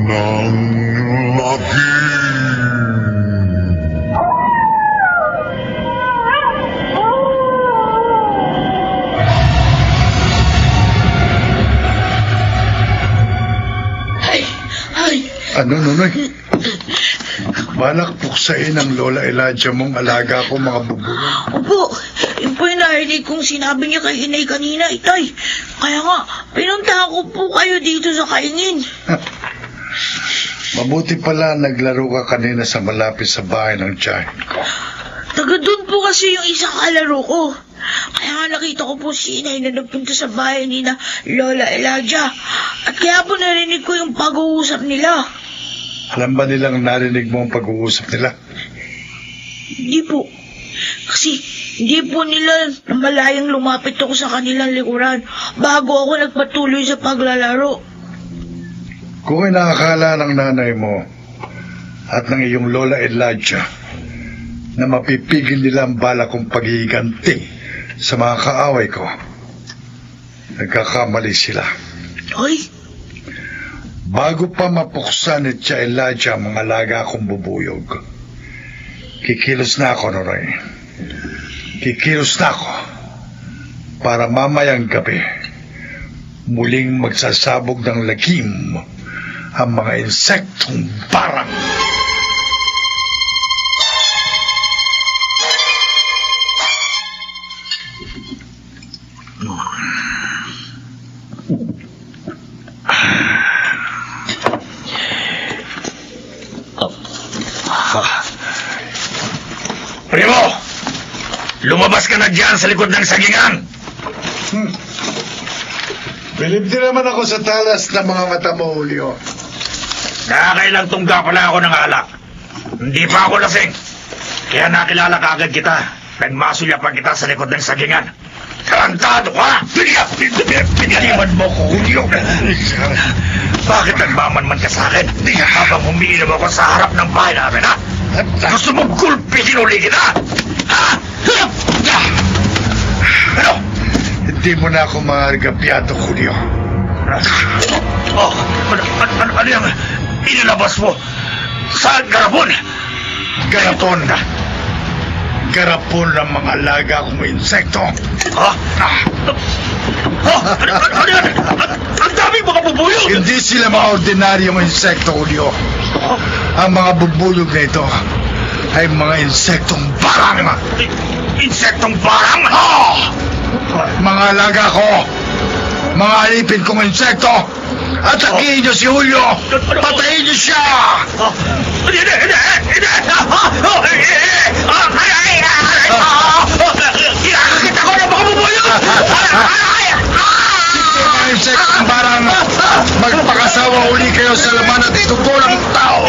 ng lagim. Ano, Nonoy? Balak puksain ang Lola Elijah mong alaga ko, mga bubulong. Opo, yun po yung narinig kong sinabi niya kay inay kanina, itay. Kaya nga, pinunta ko po kayo dito sa kaingin. Mabuti pala naglaro ka kanina sa malapit sa bahay ng tiyahin ko. Taga doon po kasi yung isang kalaro ko. Kaya nga nakita ko po si inay na nagpunta sa bahay ni na Lola Elijah. At kaya po narinig ko yung pag-uusap nila. Alam ba nilang narinig mo ang pag-uusap nila? Hindi po. Kasi hindi po nila namalayang lumapit ako sa kanilang likuran bago ako nagpatuloy sa paglalaro. Kung inaakala ng nanay mo at ng iyong Lola Elijah na mapipigil nila ang bala kong paghihiganti sa mga kaaway ko, nagkakamali sila. Hoy, Bago pa mapuksan ni Tia Elijah ang mga alaga kong bubuyog, kikilos na ako, Noray. Kikilos na ako para mamayang gabi muling magsasabog ng lagim ang mga insektong barang. Primo! Lumabas ka na dyan sa likod ng sagingan! Bilib din naman ako sa talas ng mga mata mo, Julio. Nakakailang tungga pala ako ng alak. Hindi pa ako lasing. Kaya nakilala ka agad kita. Nagmasulya pa kita sa likod ng sagingan. Tarantado ka! Pinaliman mo ko, Julio. Bakit nagmamanman ka sa akin? Habang umiinom ako sa harap ng bahay namin, ha? Gusto mong gulpihin uli kita? Ha? Ano? Hindi mo na ako maargabyado, Julio. Oh, ano yung inilabas mo? Saan garapon? Garapon. Garapon ng mga alaga kong insekto. Ha? Ano yan? Ang daming mga bubuyog! Hindi sila mga ordinaryong insekto, Julio. Ang mga bubuyog na ito ay mga insektong barang. Insektong barang? Oh! Mga alaga ko, mga alipin kong insekto. Atakihin niyo si Julio! Patayin niyo siya! Hindi! Kinakakita ko ng mga bubuyog! Mga insektong barang, magpakasawa uli kayo sa laman at dugo ng tao.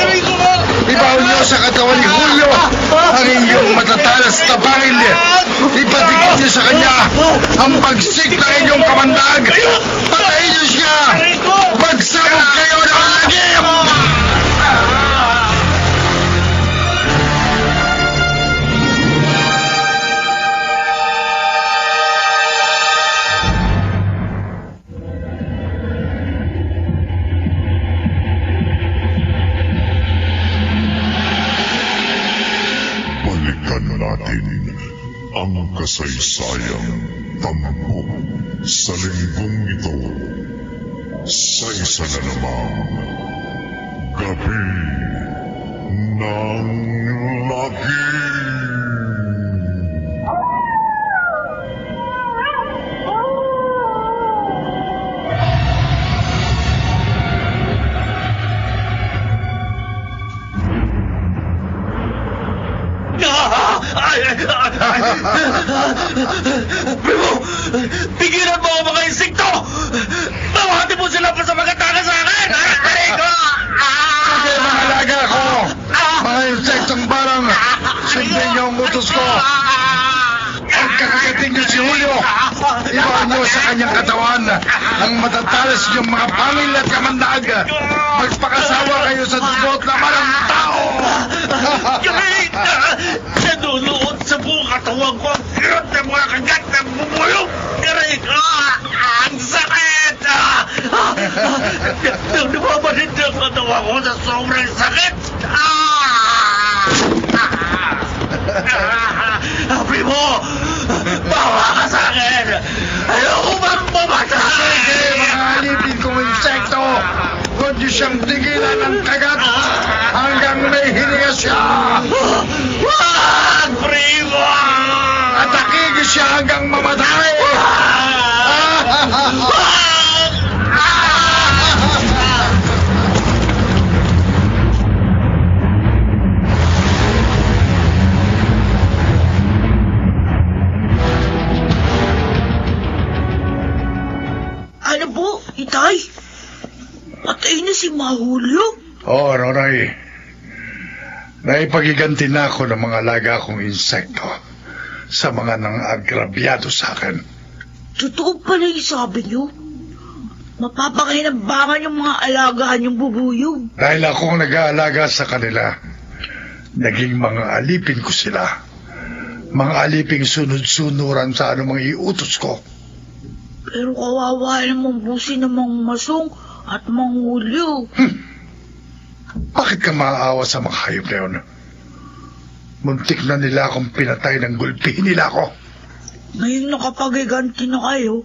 Ibaon niyo sa katawan ni Julio ang inyong matatalas na bangil. Ipatigil niyo sa kanya ang pagsik ng inyong kamandag. Patayin niyo siya! Magsabog kayo ng lagim! Balikan natin ang kasaysayang tampok sa linggong ito sa isa na namang gabi ng lagim. Primo! Pigilan mo ang mga insekto! Tawagin mo sila pa sa magkatanga sa akin! Aray ko! Kasi mga alaga ko, mga insektong barang, sundin niyo ang utos ko. Ang kakagating niyo si Julio, ibaon niyo sa kanyang katawan ang matatalas niyong mga pangil at kamandag. Magpakasawa kayo sa dugot naman ng tao. Kahit nanunood sa buong katawan ko ang hirap ng mga kagat ng bubuyog! Aray ko! Ang sakit! Nababalid ang katawan ko sa sobrang sakit! Primo! Bawa ka sa akin! Ayoko bang mamatay! Sige, mga alipin kong insekto, huwag niyo siyang tigilan ng kagat hanggang may hininga siya. Hulyo? Oo, Nonoy. Naipagiganti na ako ng mga alaga kong insekto sa mga nang agrabyado sa akin. Totoo pala yung sabi niyo. Mapapakinabangan yung mga alagaan yung bubuyog. Dahil ako ang nag-aalaga sa kanila, naging mga alipin ko sila. Mga aliping sunod-sunuran sa anumang iutos ko. Pero kawawa naman po si namang Masong at Mang Hulyo. Bakit ka maaawa sa mga hayop na yun? Muntik na nila akong pinatay ng gulpihin nila ako. Ngayong nakapagiganti na kayo,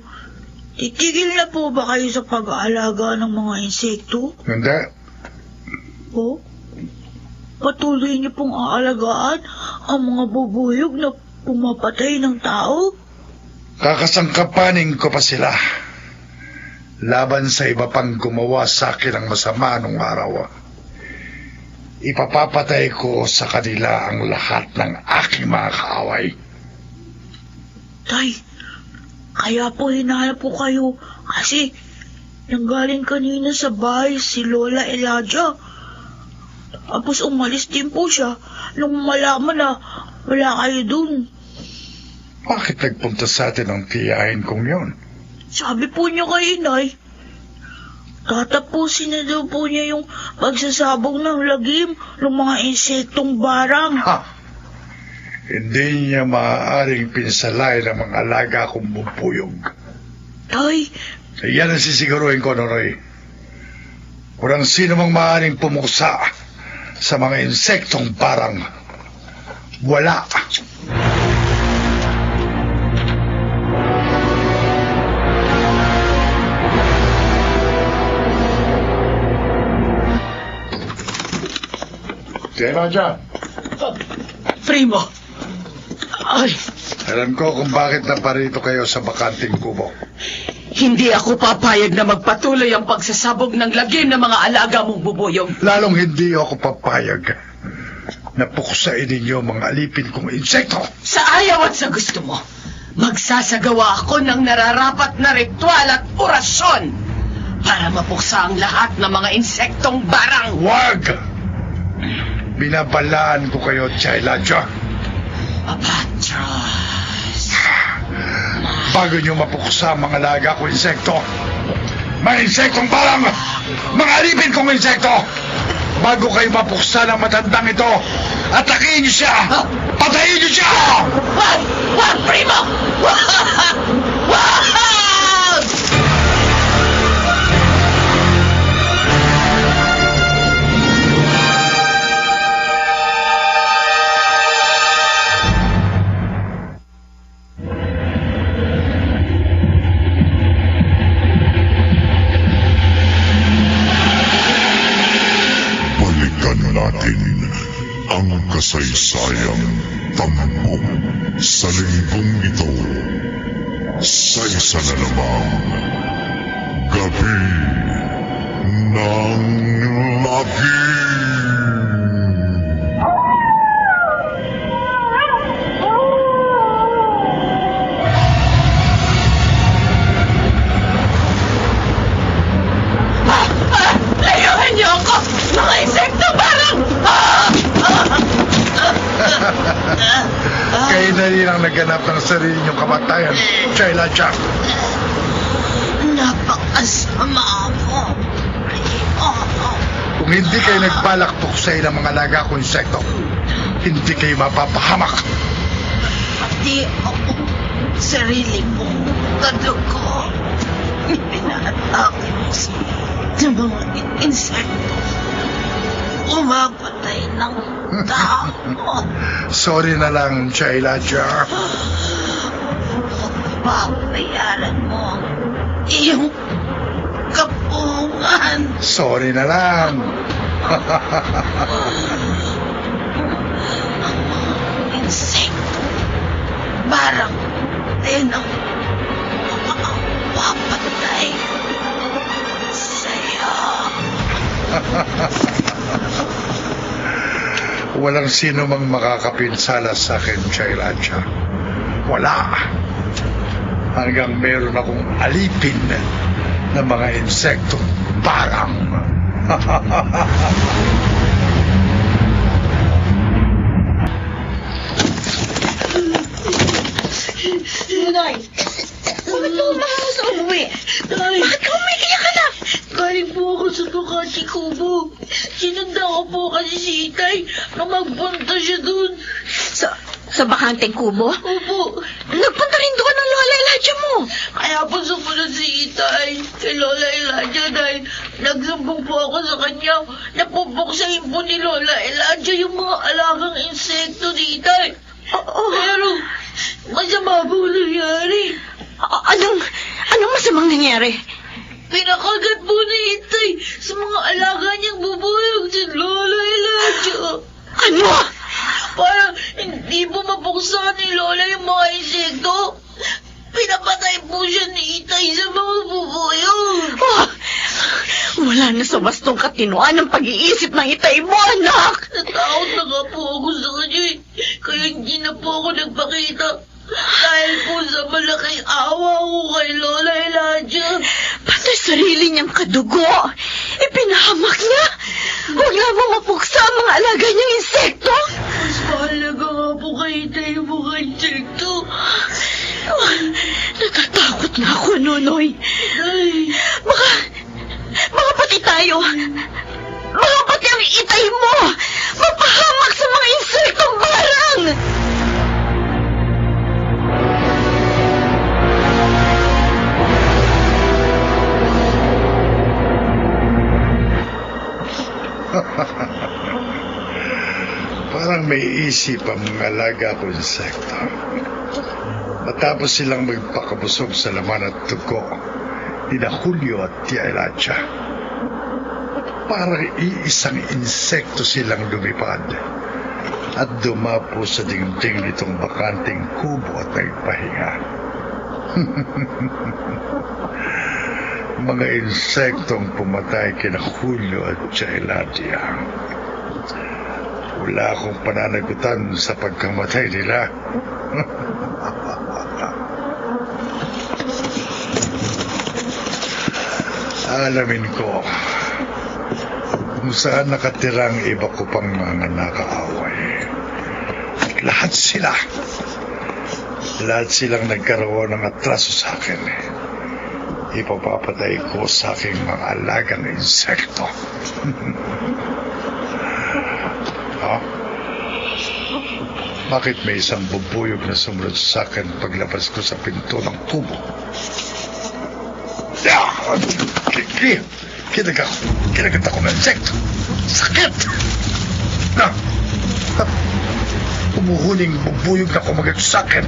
titigil na po ba kayo sa pag-aalaga ng mga insekto? Hindi. Po? Patuloy niyo pong aalagaan ang mga bubuyog na pumapatay ng tao? Kakasangkapanin ko pa sila. Laban sa iba pang gumawa sa akin ng masama nung araw. Ipapapatay ko sa kanila ang lahat ng aking mga kaaway. Tay, kaya po hinahanap po kayo kasi nanggaling kanina sa bahay si Lola Elijah. Tapos umalis din po siya nung malaman na wala kayo dun. Bakit nagpunta sa atin ang tiyahin kong yon? Sabi po niya kay Inay, tatapusin na daw po niya yung pagsasabog ng lagim ng mga insektong barang. Ha! Hindi niya maaaring pinsalay ng mga alaga kong bubuyog. Tay, Yan ang sisiguruhin ko, Nonoy. Walang sino mang maaaring pumuksa sa mga insektong barang. Wala. Tira dyan. Primo! Ay, Alam ko kung bakit naparito kayo sa bakanting kubo. hindi ako papayag na magpatuloy ang pagsasabog ng lagim ng mga alaga mong bubuyog. Lalong hindi ako papayag na puksain ninyo mga alipin kong insekto. Sa ayaw at sa gusto mo, magsasagawa ako ng nararapat na ritual at orasyon para mapuksa ang lahat ng mga insektong barang. Wag! Binabalaan ko kayo, Chailaja. Apatros. Bago nyo mapuksa ang mga alaga kong insekto, mga insektong barang, mga alipin kong insekto, bago kayo mapuksa ng matandang ito, atakihin nyo siya! Patayin nyo siya! Wag! Wag, Primo! Wag! Wag! Balikan natin ang kasaysayang tampok sa linggong ito sa isa na namang gabi ng lagim. Layuan niyo ako! Mga insekto barang! Kayo na rin ang naganap ng sarili nyong kamatayan, Chailaja. Napakasama mo, Primo. Kung hindi kayo nagbalak puksain ang mga alaga kong insekto, hindi kayo mapapahamak. Pati ako, sarili mong kadugo. Pinaatake mo sa mga insekto. Umapatay ng tao. Sorry na lang, Chailaja. Papayaran mo ang iyong kapungan. Sorry na lang. Insekto. Barang din ang papatay sa'yo. Walang sino mang makakapinsala sa akin, Chailaja. Wala. Hanggang meron akong alipin ng mga insekto barang. Nay! Bakit mo umahas sa umuwi? Nay! Bakit ka umikiyak ka na? Galing po ako sa Makati Kubo. Sinunda ko po kasi si Itay na magpunta siya dun. Sa bakanteng kubo? Opo. Nagpunta rin doon ang Lola Elijah mo. Kaya po sumunod si Itay kay Lola Elijah dahil nagsambong po ako sa kanya na pupuksahin po ni Lola Elijah yung mga alagang insekto ni Itay. Pero masama po nangyari. Anong masamang nangyari? Pinakagat po ni Itay sa mga alaga niyang bubuyog si Lola Elijah. Ano? Parang hindi po mabuksan ni Lola yung mga insekto. Pinapatay po siya ni Itay sa mga bubuyog. Wala na sa wastong katinoan ang pag-iisip ng Itay mo, anak. Natakot na nga po ako sa kanya. Kaya hindi na po ako nagpakita. Dahil po sa malaking awa ko kay Lola Elijah. Pati sarili niyang kadugo. Ipinahamak niya. Huwag lamang mapuksa ang mga alaga niyang insekto. Mas mahalaga nga po kay Itay yung mga insekto. Natatakot na ako, Nonoy. Ay, Mga pati tayo. Mga pati ang Itay mo. Mapahamak sa mga insektong barang. Parang may isip ang mga alaga ko insekto. Matapos silang magpakabusog sa laman at dugo ni na Julio at Tia Elijah, parang iisang insekto silang lumipad at dumapo sa dingding nitong bakanting kubo at nagpahinga. Mga insektong pumatay kina Julio at Tia Elijah. Wala akong pananagutan sa pagkamatay nila. Alamin ko kung saan nakatirang iba ko pang mga nakaaway. At lahat silang nagkaroon ng atraso sa akin. Ipapapatay ko sa aking mga alagang insekto. Bakit may isang bubuyog na sumunod sa akin paglabas ko sa pinto ng kubo? Kinagat ako ng insekto. Sakit! Umuhuling bubuyog na kumagat sa akin.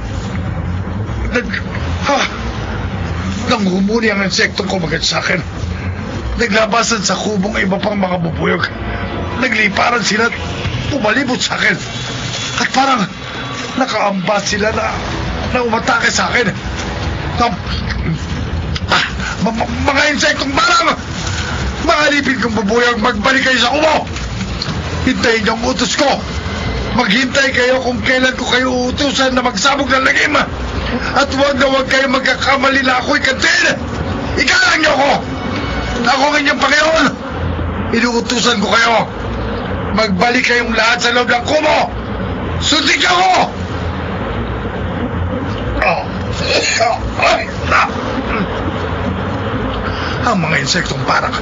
Nang humuli ang insektong kumagat sa akin, naglabasan sa kubong iba pang mga bubuyog. Nagliparan sila at pumalibot sa akin. At parang nakaambat sila na umatake sa akin. Mga insektong barang! Mga lipid kong bubuyog, magbalik kayo sa kubo! Hintayin niyo ang utos ko! Maghintay kayo kung kailan ko kayo utusan na magsabog ng lagim! At huwag na huwag kayo magkakamali na ako'y kantin! Ikalang niyo ako! Ako ang inyong Panginoon! Inuutusan ko kayo! Magbalik kayong lahat sa loob ng kubo! Sundig ako! Ang mga insektong parang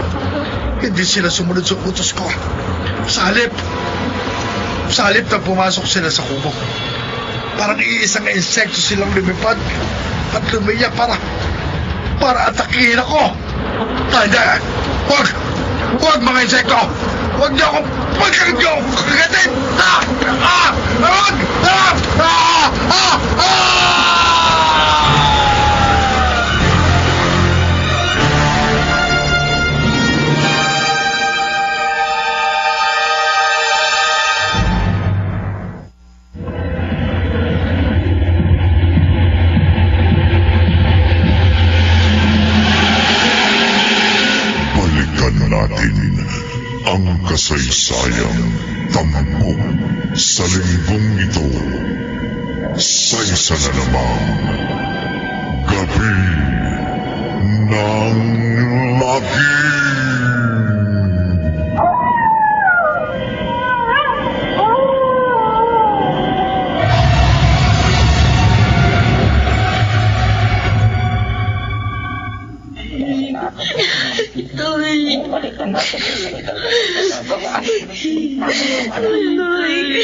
hindi sila sumunod sa utos ko. Sa halip na pumasok sila sa kubo, parang iisang insekto silang lumipad at lumiyak para atakihin ako. Huwag mga insekto! Huwag niyo akong kagatin! Huwag! Balikan natin ang kasaysayang tampok sa linggong ito sa isa na namang Gabi ng Lagim. Nanay.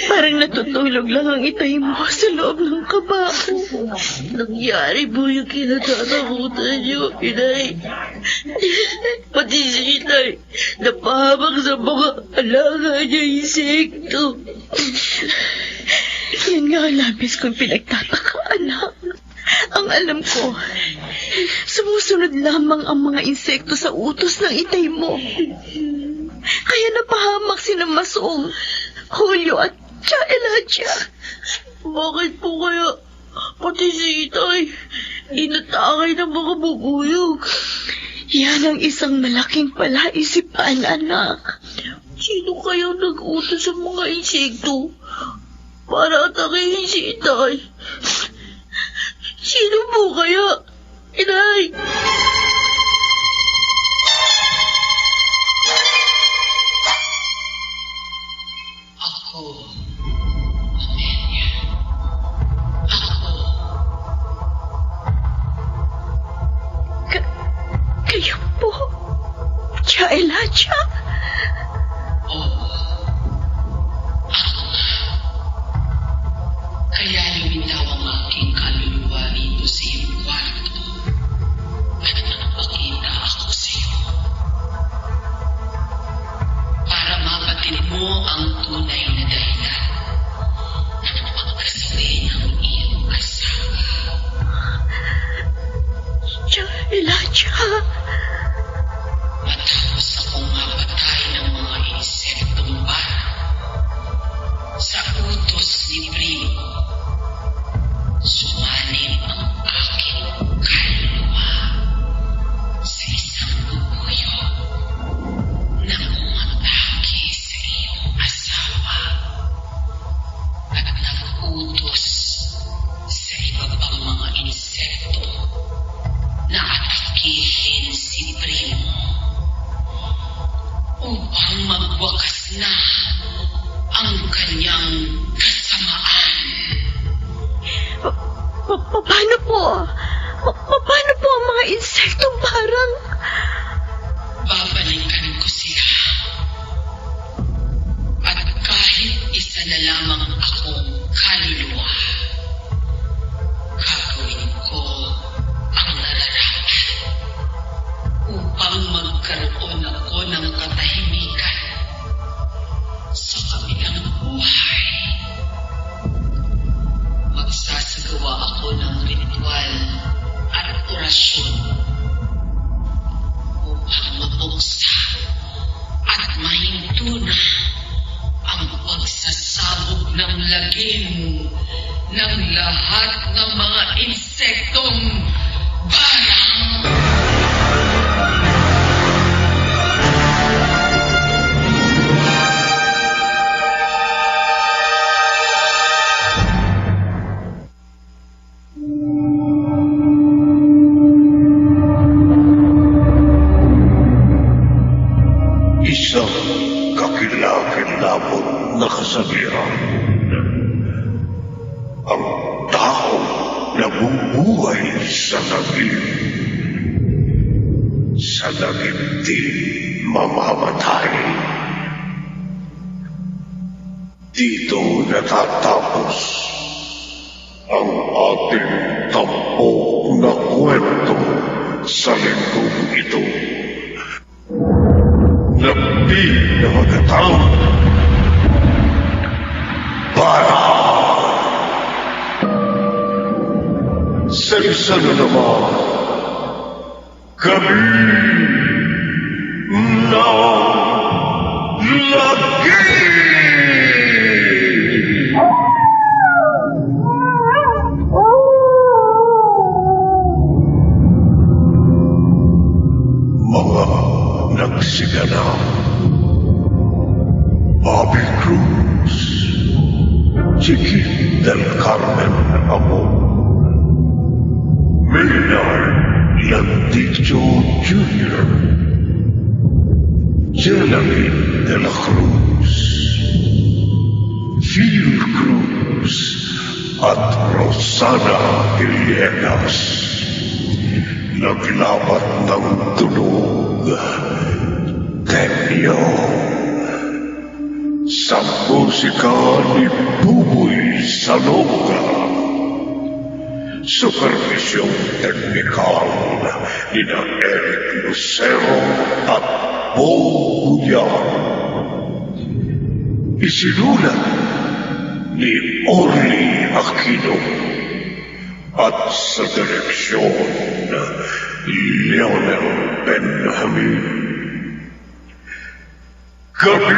Parang natutulog lang ang itay mo sa loob ng kabako. Nangyari po yung kinatatakutan niyo, inay. Pati si inay, napahamak sa mga alaga niya insekto. Yan nga ang labis kong pinagtataka, anak. Ang alam ko, sumusunod lamang ang mga insekto sa utos ng itay mo. Kaya napahamak sina Masong, Julio at Elijah. Bakit po kaya pati si itay inatakay ng mga bubuyog? Yan ang isang malaking palaisipan, anak. Sino kaya nag-utos sa mga insekto para atakihin si itay? Sino po kaya, inay? Ako, Amelia. Ako. Kayo po? Elijah? Oo. Ako nga. Kaya lumitaw ang aking kaluluwa rito sa iyong kwarto. At nagpakita ako sa iyo. Para mabatid mo ang tunay na dahilan ng pagkasawi ng iyong asawa. Elijah? Matapos akong mapatay ng mga insektong bara sa utos ni Primo, sumanib ang aking kaluluwa sa isang bubuyo na umatake sa iyong asawa at nag-utos sa iba pang mga insekto na atakihin si Primo upang magwakas na ang kanyang kasamaan. Paano po? Paano po ang mga insektong parang? Babalikan ko sila. At kahit isa na lamang akong kaluluwa, gagawin ko ang nararapat upang magkaroon ako ng katahimikan sa kabilang buhay. Magsasagawa ako ng ritual at orasyon upang mabuksa at mahinto na ang pagsasabog ng lagim ng lahat ng mga insektong barang. Isang kakilakilabot na kasabihan. Ang tao nabubuhay sa lagim. Sa lagim din mamamatay. Dito natatapos ang ating tampok na kwento sa linggong ito. Nagdi na magatang para sa isa na naman kami ng lagi. Mga nagsiganap Bobby Cruz, Chiquit del Carmen Amo, Maynard Landicho Jr., Jelani de la Cruz, Phil Cruz at Rosana Villegas. Naglabat ng tunog. Tek Ingenio. Sa musika ni Buboy Salonga. Supervisyong teknikal ni Eric Lucero at Bo Guyar. Isinulat ni Orly Aquino at sa direksyon Leonel Benjamin. Gabi